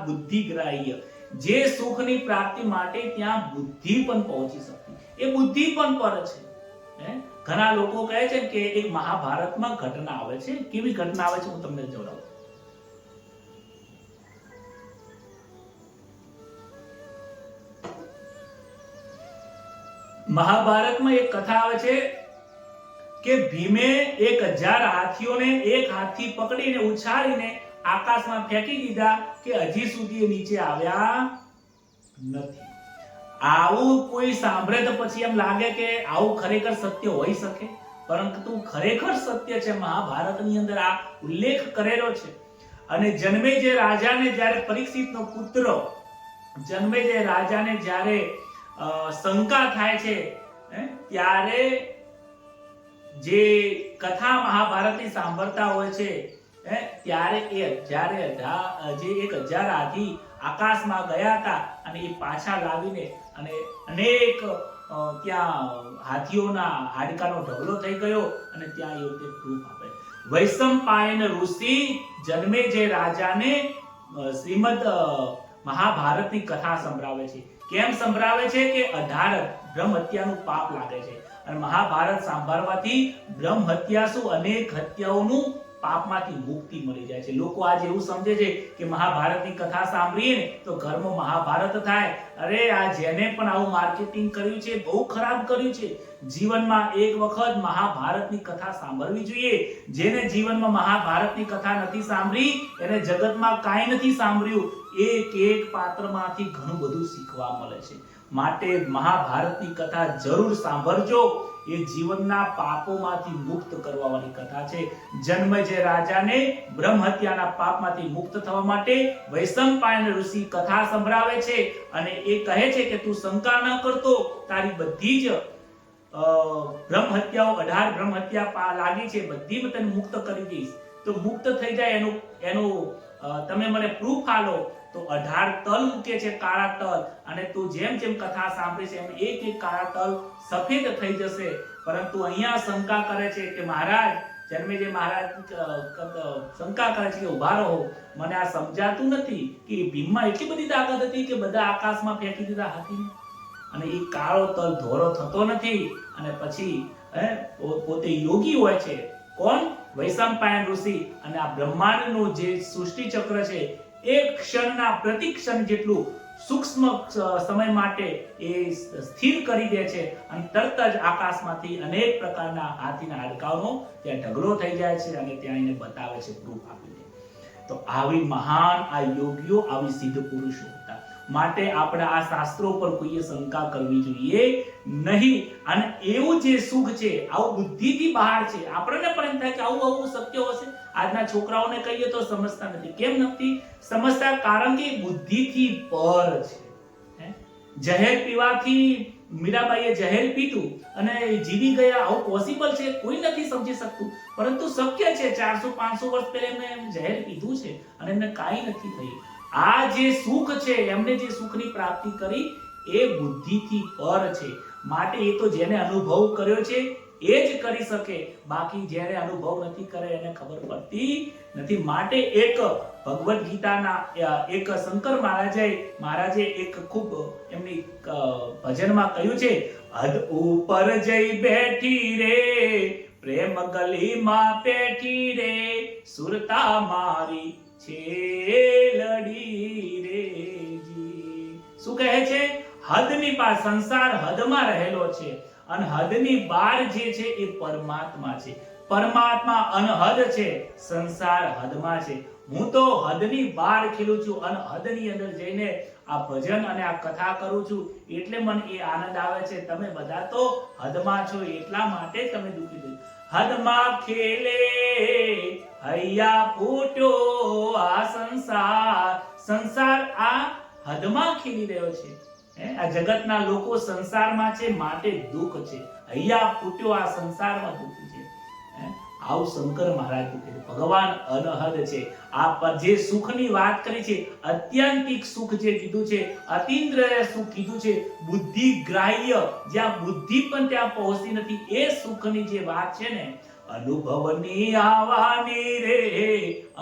Speaker 1: બુદ્ધિગ્રાહ્ય. જે સુખની પ્રાપ્તિ માટે ત્યાં બુદ્ધિ પણ પહોંચી શકતી, એ બુદ્ધિ પણ પર છે. ઘણા લોકો કહે છે કે એક મહાભારતમાં ઘટના આવે છે. કેવી ઘટના આવે છે હું તમને જણાવું. મહાભારતમાં એક કથા આવે છે કે ભીમે 1000 હાથીઓને એક હાથથી પકડીને ઉછાળીને આકાશમાં ફેંકી દીધા કે હજી સુધી નીચે આવ્યા નથી. આવું કોઈ સાંભળે તો પછી એમ લાગે કે આવું ખરેખર સત્ય હોઈ શકે, પરંતુ ખરેખર સત્ય છે. મહાભારતની અંદર આ ઉલ્લેખ કરેલો છે. અને જન્મેજય રાજાને જ્યારે પરીક્ષિતનો પુત્ર જન્મેજય રાજાને જ્યારે શંકા થાય છે, ત્યારે જે કથા મહાભારતની સાંભળતા હોય છે, ત્યારે એ જ્યારે જે 1000 હાથી આકાશમાં ગયા હતા અને એ પાછા લાવીને અને અનેક ત્યાં હાથીઓના હાડકાનો ઢગલો થઈ ગયો અને ત્યાં એ વખતે પ્રૂફ આપે. વૈશંપાયન ઋષિ જન્મેજય રાજાને શ્રીમદ મહાભારતની કથા સંભળાવે છે. કેમ સંભળાવે છે કે 18 બ્રહ્મ હત્યાનું પાપ લાગે છે અને મહાભારત સાંભળવાથી બ્રહ્મ હત્યા શું અનેક હત્યાઓનું પાપમાંથી મુક્તિ મળી જાય છે. લોકો આજે એવું સમજે છે કે મહાભારતની કથા સાંભળીએ ને તો ઘરમાં મહાભારત થાય. અરે આ જેને પણ આવું માર્કેટિંગ કર્યું છે બહુ ખરાબ કર્યું છે. જીવનમાં એક વખત મહાભારતની કથા સાંભળવી જોઈએ. જેને જીવનમાં મહાભારતની કથા નથી સાંભળી એને જગતમાં કાંઈ નથી સાંભળ્યું. એક પાત્રમાંથી ઘણું બધું શીખવા મળે છે. માટે મહાભારતની કથા જરૂર સાંભળજો. એ જીવનના પાપોમાંથી મુક્ત કરવાની કથા છે. જન્મેજય રાજાને બ્રહ્મ હત્યાના પાપમાંથી મુક્ત થવા માટે વૈશંપાયન ઋષિ કથા સંભળાવે છે અને એ કહે છે કે તું શંકા ન કરતો, તારી બધી જ બ્રહ્મ હત્યાઓ 18 બ્રહ્મ હત્યા લાગી છે, બધી તને મુક્ત કરી દઈશ. તો મુક્ત થઈ જાય એનું તમે મને પ્રૂફ આલો. તો 18 તલ મૂકે છે, કાળા તલ, અને તું જેમ જેમ કથા સાંભળે છે એમ એક કાળા તલ સફેદ થઈ જશે. પરંતુ અહીંયા શંકા કરે છે કે મહારાજ, જન્મેજય મહારાજ શંકા કરે છે કે ઉભા રહો, મને આ સમજાતું નથી કે ભીમમાં એટલી બધી તાકાત હતી કે બધા આકાશમાં ફેંકી દીધા હાથીને, અને એ કાળો તલ ધોરો થતો નથી. અને પછી પોતે યોગી હોય છે. કોણ? વૈશંપાયન ઋષિ. અને આ બ્રહ્માંડનું જે સૃષ્ટિ ચક્ર છે એક ક્ષણના પ્રતિ ક્ષણ જેટલું સૂક્ષ્મ સમય માટે એ સ્થિર કરી દે છે અને તરત જ આકાશમાંથી અનેક પ્રકારના હાથીના હાડકાઓનો ત્યાં ઢગલો થઈ જાય છે અને ત્યાં એને બતાવે છે, પ્રૂફ આપીને. તો આવી મહાન આ યોગીઓ, આવી સિદ્ધ પુરુષો હતા. માટે આપણે આ શાસ્ત્રો પર કોઈએ શંકા કરવી જોઈએ નહીં. અને એવું જે સુખ છે આવું બુદ્ધિથી બહાર છે. આપણને પણ એમ થાય કે આવું શક્ય હશે. આજના છોકરાઓને કહીએ તો સમજતા નથી. કેમ નથી સમજતા? કારણ કે બુદ્ધિથી પર છે. જહેર પીવાથી મીરાબાઈએ જહેર પીધું અને જીવી ગયા, આવું પોસિબલ છે? કોઈ નથી સમજી શકતું, પરંતુ શક્ય છે. 400-500 વર્ષ પહેલા એમને જહેર પીધું છે અને એમને કાંઈ નથી થયું. આ જે સુખ છે, એમને જે સુખની પ્રાપ્તિ કરી એ બુદ્ધિથી પર છે. માટે એ તો જેને અનુભવ કર્યો છે એ જ કરી શકે, બાકી જેને અનુભવ નથી કરે એને ખબર પડતી નથી. માટે એક ભગવદ ગીતાના એક શંકર મહારાજે એક ખૂબ એમની ભજનમાં કહ્યું છે, હદ ઉપર જઈ બેઠી રે પ્રેમ ગલીમાં પેઠી રે, સુરતા મારી છેલડી રે જી. શું કહે છે? હદની પાર, સંસાર હદમાં રહેલો છે અને હદની બહાર જે છે એ પરમાત્મા છે. પરમાત્મા અનહદ છે, સંસાર હદમાં છે. હું તો હદની બહાર ખીલું છું અને હદની અંદર જઈને આ ભજન અને આ કથા કરું છું, એટલે મને એ આનંદ આવે છે. તમે બધા તો હદમાં છો, એટલા માટે તમે દુઃખી થઈ. હદમાં ખેલે હૈયા ફૂટ્યો આ સંસાર. સંસાર આ હદમાં ખીલી રહ્યો છે. આ જગતના લોકો સંસારમાં છે માટે દુઃખ છે. હૈયા ફૂટ્યો આ સંસારમાં દુઃખ છે. આવું શંકર મહારાજ કહે છે. ભગવાન અનહદ છે. આ જે સુખની વાત કરી છે, અત્યંતિક સુખ જે કીધું છે, અતિન્દ્રિય સુખ કીધું છે, બુદ્ધિ ગ્રાહ્ય, જ્યાં બુદ્ધિ પણ ત્યાં પહોંચતી નથી, એ સુખની જે વાત છે ને, અનુભવની આવવાની રે,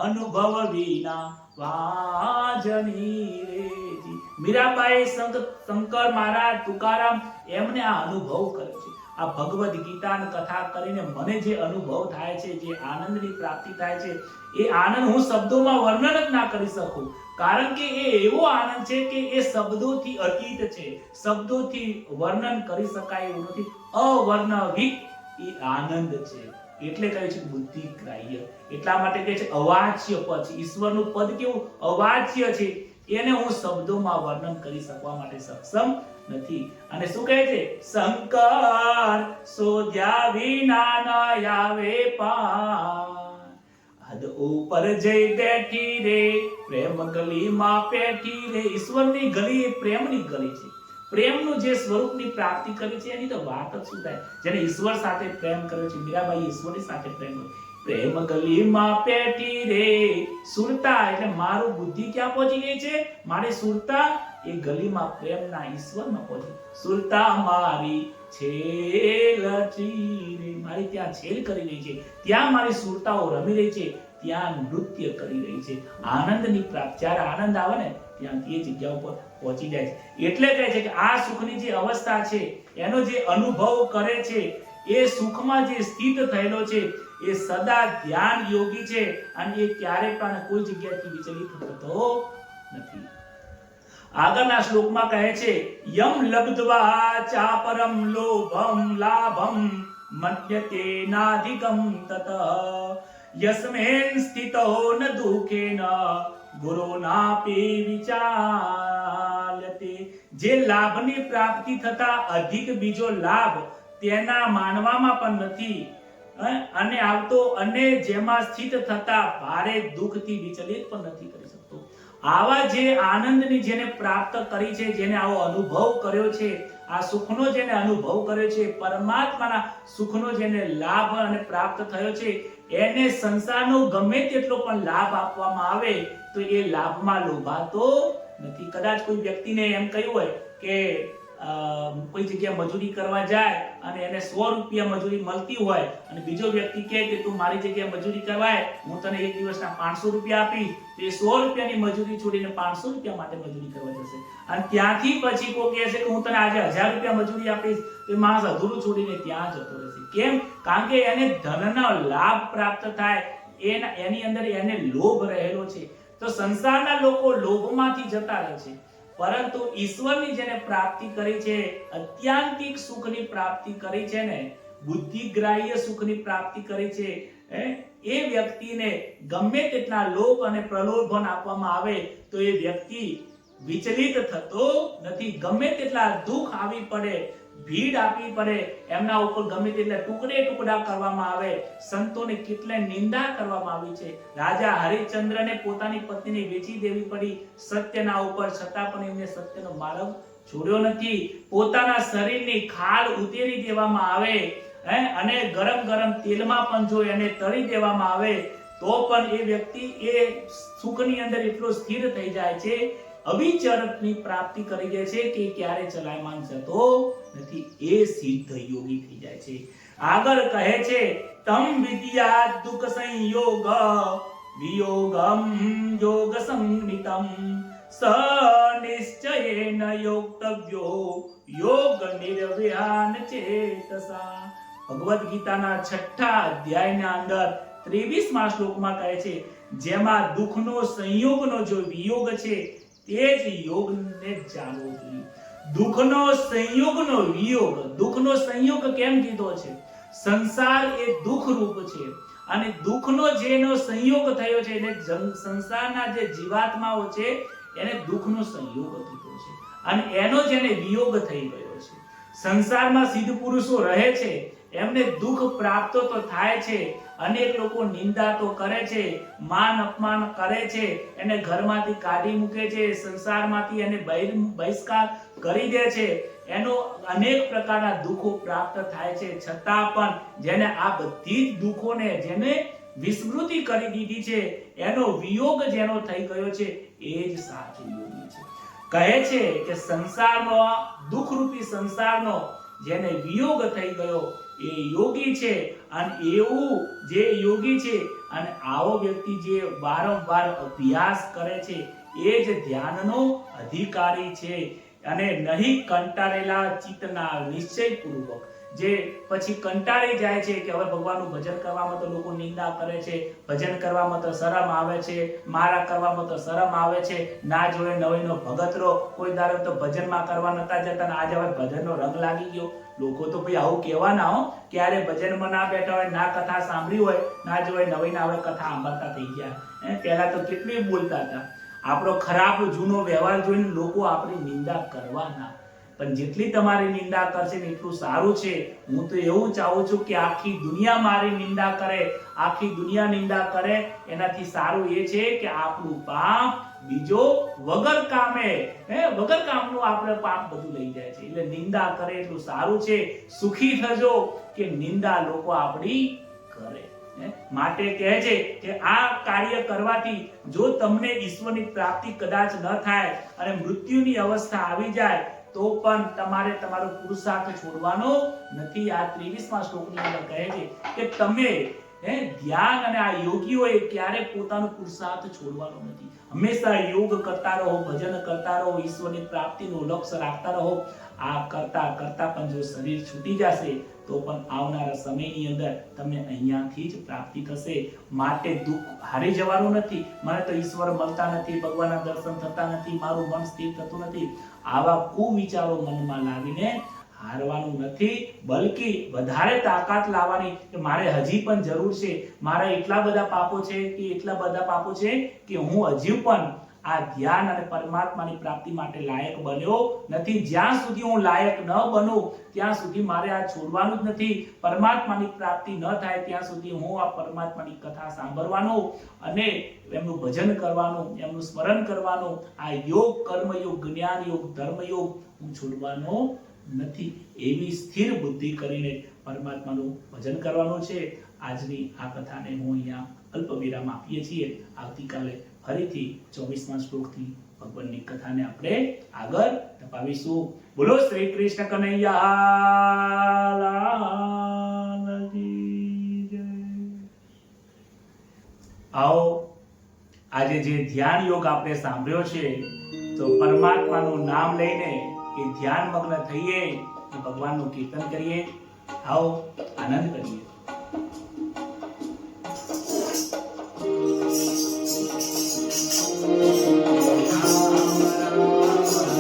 Speaker 1: અનુભવ વિના વાજની રે. મીરાબાઈ, શંકર મહારાજ, તુકારામ, એમને આ અનુભવ કર્યો છે. આ ભગવદ ગીતાની કથા કરીને મને જે અનુભવ થાય છે, જે આનંદની પ્રાપ્તિ થાય છે, એ આનંદ હું શબ્દોમાં વર્ણન જ ના કરી શકું. કારણ કે એ એવો આનંદ છે કે એ શબ્દોથી અતીત છે, શબ્દોથી વર્ણન કરી શકાય એવું નથી. અવર્ણવિક એ આનંદ છે. એટલે કહે છે બુદ્ધિ ગ્રાહ્ય. એટલા માટે કહે છે અવાચ્ય પદ. ઈશ્વરનું પદ કેવું અવાચ્ય છે, એને હું શબ્દોમાં વર્ણન કરી શકવા માટે સક્ષમ નથી. અને શું કહે છે? શંકર શોધ્યા વિના ન આવે પાર, હદ ઉપર જઈ બેઠી રે પ્રેમ ગલીમાં પેઠી રે. ઈશ્વરની ગલી એ પ્રેમની ગલી છે. પ્રેમનું જે સ્વરૂપની પ્રાપ્તિ કરી છે એની તો વાત જ શું થાય? જેને ઈશ્વર સાથે પ્રેમ કર્યો છે, મીરાબાઈ ઈશ્વરની સાથે પ્રેમ કર્યો. પ્રેમ ગલીમાં પેઠી રે, સુરતા એટલે મારું બુદ્ધિ ક્યાં પહોંચી ગઈ છે? મારી સુરતા એ ગલીમાં પ્રેમના ઈશ્વરમાં પહોંચી. સુરતા મારી છેલડી રે, મારી ત્યાં છેલ કરી રહી છે, ત્યાં મારી સુરતાઓ રમી રહી છે, ત્યાં નૃત્ય કરી રહી છે. આનંદની પ્રાપ્તિ, જ્યારે આનંદ આવે ને ત્યાં તે જગ્યા ઉપર પહોંચી જાય છે. એટલે કહે છે કે આ સુખની જે અવસ્થા છે, એનો જે અનુભવ કરે છે, એ સુખમાં જે સ્થિત થયેલો છે, એ સદા ધ્યાન યોગી છે અને એ ક્યારે પણ કોઈ જગ્યાથી વિચલિત થતો નથી. આગળના શ્લોકમાં કહે છે, યમ લબ્ધવા ચાપરમ લોભમ લાભમ મન્યતે નાધિગમ તત યસ્મેન સ્થિતો ન દુઃખેન ગુરુનાપી વિચાલ્યતે. જે લાભની પ્રાપ્તિ થતા અધિક બીજો લાભ તેના માનવામાં પણ નથી અને આવતો, અને જેમાં સ્થિત થતા ભારે દુઃખથી વિચલિત પણ નથી કરી શકતો. આવા જે આનંદની જેને પ્રાપ્ત કરી છે, જેને આવો અનુભવ કર્યો છે, આ સુખનો જેને અનુભવ કર્યો છે, પરમાત્માના સુખનો જેને લાભ અને પ્રાપ્ત થયો છે, એને સંસારનો ગમે તેટલો પણ લાભ આપવામાં આવે તો એ લાભમાં લોભાતો નથી. કદાચ કોઈ વ્યક્તિને એમ કહ્યું હોય કે કોઈ જગ્યાએ મજૂરી કરવા જાય અને એને 100 રૂપિયા મજૂરી મળતી હોય અને બીજો વ્યક્તિ કહે કે તું મારી જગ્યાએ મજૂરી કરવાય, હું તને એક દિવસના 500 રૂપિયા આપીશ, તો એ 100 રૂપિયાની મજૂરી છોડીને 500 રૂપિયા માટે મજૂરી કરવા જશે. અને ત્યાંથી પછી કોઈ કહે છે કે હું તને આજે 1000 રૂપિયા મજૂરી આપીશ, તો એ માણસ અધૂરું છોડીને ત્યાં જતો રહેશે. કેમ? કારણ કે એને ધનનો લાભ પ્રાપ્ત થાય, એની અંદર એને લોભ રહેલો છે. તો સંસારના લોકો લોભમાંથી જતા રહે છે. પરંતુ ઈશ્વરની જેને પ્રાપ્તિ કરી છે, અત્યાંતિક સુખની પ્રાપ્તિ કરી છે ને, બુદ્ધિગ્રાહ્ય સુખની પ્રાપ્તિ કરી છે, એ વ્યક્તિને ગમે તેટલા લોભ અને પ્રલોભન આપવામાં આવે તો એ વ્યક્તિ વિચલિત થતો નથી. ગમે તેટલા દુઃખ આવી પડે, ભીડ આપવી પડે, એમના ઉપર ગમે તેટલા ટુકડા કરવામાં આવે, સંતોને કેટલાય નિંદા કરવામાં આવી છે. રાજા હરિશ્ચંદ્રને પોતાની પત્નીને વેચી દેવી પડી સત્યના ઉપર, છતાં પણ એમને સત્યનો માર્ગ છોડ્યો નથી. પોતાના શરીરની ખાલ ઉતેરી દેવામાં આવે અને ગરમ ગરમ તેલમાં પણ જો એને તળી દેવામાં આવે તો પણ એ વ્યક્તિ એ સુખની અંદર એટલો સ્થિર થઈ જાય છે, અવિચરતની પ્રાપ્તિ કરી જાય છે કે ક્યારે ચલાયમાન થતો નથી. એ સિદ્ધ યોગી થઈ જાય છે. આગળ કહે છે તમ વિદ્યા દુઃખ સંયોગ વિયોગમ યોગ સંમિતમ સનિશ્ચયેન યોક્તવ્યો યોગ નિર્વ્યાન ચેતસા. ભગવદ ગીતાના 6થા અધ્યાયના અંદર 23મા શ્લોકમાં કહે છે જેમાં દુઃખનો સંયોગનો જો વિયોગ છે તે જ યોગને જાણવો જોઈએ. દુઃખનો સંયોગનો વિયોગ, દુઃખનો સંયોગ કેમ કીધો છે? સંસાર એ દુઃખ રૂપ છે અને દુઃખનો જેનો સંયોગ થયો છે એટલે સંસારના જે જીવાત્માઓ છે એને દુઃખનો સંયોગ કીધો છે અને એનો જેને વિયોગ થઈ ગયો છે. સંસારમાં સિદ્ધ પુરુષો રહે છે, એમને દુઃખ પ્રાપ્ત તો થાય છે, અનેક લોકો નિંદા તો કરે છે, માન અપમાન કરે છે, એને ઘરમાંથી કાઢી મૂકે છે, સંસારમાંથી એને બહિષ્કાર કરી દે છે, એનો અનેક પ્રકારના દુઃખો પ્રાપ્ત થાય છે. છતાં પણ જેને આ બધી જ દુઃખોને જેને વિસ્મૃતિ કરી દીધી છે, એનો વિયોગ જેનો થઈ ગયો છે એ જ સાચો યોગી છે. કહે છે કે સંસારનો દુઃખરૂપી સંસારનો જેને વિયોગ થઈ ગયો એ યોગી છે. અને એવું જે યોગી છે અને આવો વ્યક્તિ જે વારંવાર અભ્યાસ કરે છે એ જ ધ્યાનનો અધિકારી છે અને નહીં કંટાળેલા ચિત્તના નિશ્ચયપૂર્વક જે પછી કંટાળી જાય છે કે હવે ભગવાનનું ભજન કરવામાં તો લોકો નિંદા કરે છે, ભજન કરવામાં તો શરમ આવે છે, મારા કરવામાં તો શરમ આવે છે, ના જોડે નવીનો ભગતરો કોઈ દાડો તો ભજનમાં કરવા નતા જતા, આજે હવે ભજનનો રંગ લાગી ગયો. લોકો તો ભાઈ આવું કહેવાના હો, ક્યારે ભજનમાં ના બેઠા હોય, ના કથા સાંભળી હોય, ના જોડે નવીના હવે કથા સાંભળતા થઈ ગયા. પહેલા તો કેટલી બોલતા હતા. આપણો ખરાબ જૂનો વ્યવહાર જોઈને લોકો આપણી નિંદા કરવાના, પણ જેટલી તમારી નિંદા કરશે ને એટલું સારું છે. હું તો એવું ચાહું છું કે આખી દુનિયા મારી નિંદા કરે, આખી દુનિયા નિંદા કરે, એનાથી સારું એ છે કે આપણું પાપ બીજો વગર કામનું આપણે પાપ બધું લઈ જાય છે. એટલે નિંદા કરે એટલું સારું છે. સુખી થજો કે નિંદા લોકો આપણી કરે. માટે કહે છે કે આ કાર્ય કરવાથી જો તમને ઈશ્વરની પ્રાપ્તિ કદાચ ન થાય અને મૃત્યુની અવસ્થા આવી જાય તો પણ તમારે તમારો પુરુષાર્થ છોડવાનો નથી. આ 23મા શ્લોકની અંદર કહે છે કે તમે ધ્યાન અને આ યોગીઓએ ક્યારે પોતાનો પુરુષાર્થ છોડવાનો નથી. હંમેશા યોગ કરતા રહો, ભજન કરતા રહો, ઈશ્વરની પ્રાપ્તિનું લક્ષ્ય રાખતા રહો. આ કરતા કરતા પણ જો શરીર છૂટી જશે તો પણ આવનારા સમયની અંદર તમને અહીંયાથી જ પ્રાપ્તિ થશે. માટે દુઃખ હારી જવાનું નથી. મને તો ઈશ્વર મળતા નથી, ભગવાનના દર્શન થતા નથી, મારું મન સ્થિર થતું નથી, આવા કુવિચારો મનમાં લાવીને હારવાનું નથી, બલકી વધારે તાકાત લાવવાની કે મારે હજી પણ જરૂર છે, મારા એટલા બધા પાપો છે કે હું હજી પણ આ ધ્યાન અને પરમાત્માની પ્રાપ્તિ માટે લાયક બન્યો નથી. જ્યાં સુધી હું લાયક ન બનું ત્યાં સુધી મારે આ છોડવાનું જ નથી. પરમાત્માની પ્રાપ્તિ ન થાય ત્યાં સુધી હું આ પરમાત્માની કથા સાંભળવાનું અને એમનું ભજન કરવાનું, એમનું સ્મરણ કરવાનું, આ યોગ, કર્મયોગ, જ્ઞાન યોગ, ધર્મ યોગ હું છોડવાનો નથી. એવી સ્થિર બુદ્ધિ કરીને પરમાત્માનું ભજન કરવાનું છે. આજની આ કથાને હું અહીંયા અલ્પ વિરામ આપીએ છીએ. આવતીકાલે ફરીથી 24મા શ્લોકથી ભગવાનની કથાને આપણે આગળ ધપાવીશું. બોલો શ્રી કૃષ્ણ કનૈયા કી જય. આવો આજે જે ધ્યાન યોગ આપણે સાંભળ્યો છે તો પરમાત્માનું નામ લઈને એ ધ્યાન મગ્ન થઈએ, ભગવાનનું કીર્તન કરીએ. આવો આનંદ કરીએ. રામ રામ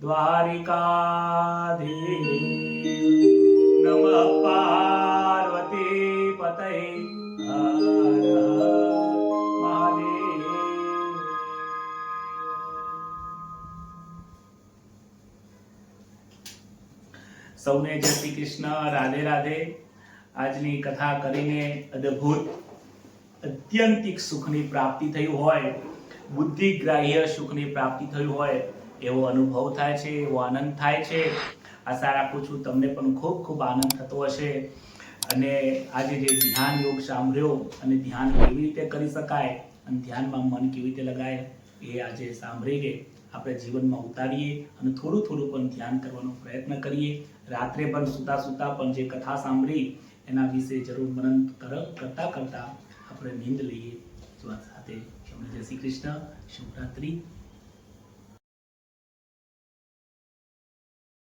Speaker 1: દ્વારિકાધીશ નમઃ પાર્વતી પતય હર હર મહાદેવ. સૌને જય શ્રી કૃષ્ણ, રાધે રાધે. આજની કથા કરીને અદ્ભુત આત્યંતિક સુખની પ્રાપ્તિ થઈ હોય, બુદ્ધિગ્રાહ્ય સુખની પ્રાપ્તિ થઈ હોય એવો અનુભવ થાય છે, એવો આનંદ થાય છે. આશા રાખું છું તમને પણ ખૂબ ખૂબ આનંદ થતો હશે. અને આજે જે ધ્યાન યોગ સાંભળ્યો અને ધ્યાન કેવી રીતે કરી શકાય અને ધ્યાનમાં મન કેવી રીતે લગાય એ આજે સાંભળીને આપણે જીવનમાં ઉતારીએ અને થોડું થોડું પણ ધ્યાન કરવાનો પ્રયત્ન કરીએ. રાત્રે પણ સૂતા સૂતા પણ જે કથા સાંભળી એના વિશે જરૂર મનન કરતા કરતા આપણે નીંદ લઈએ. સાથે જય શ્રી કૃષ્ણ, શુભરાત્રિ.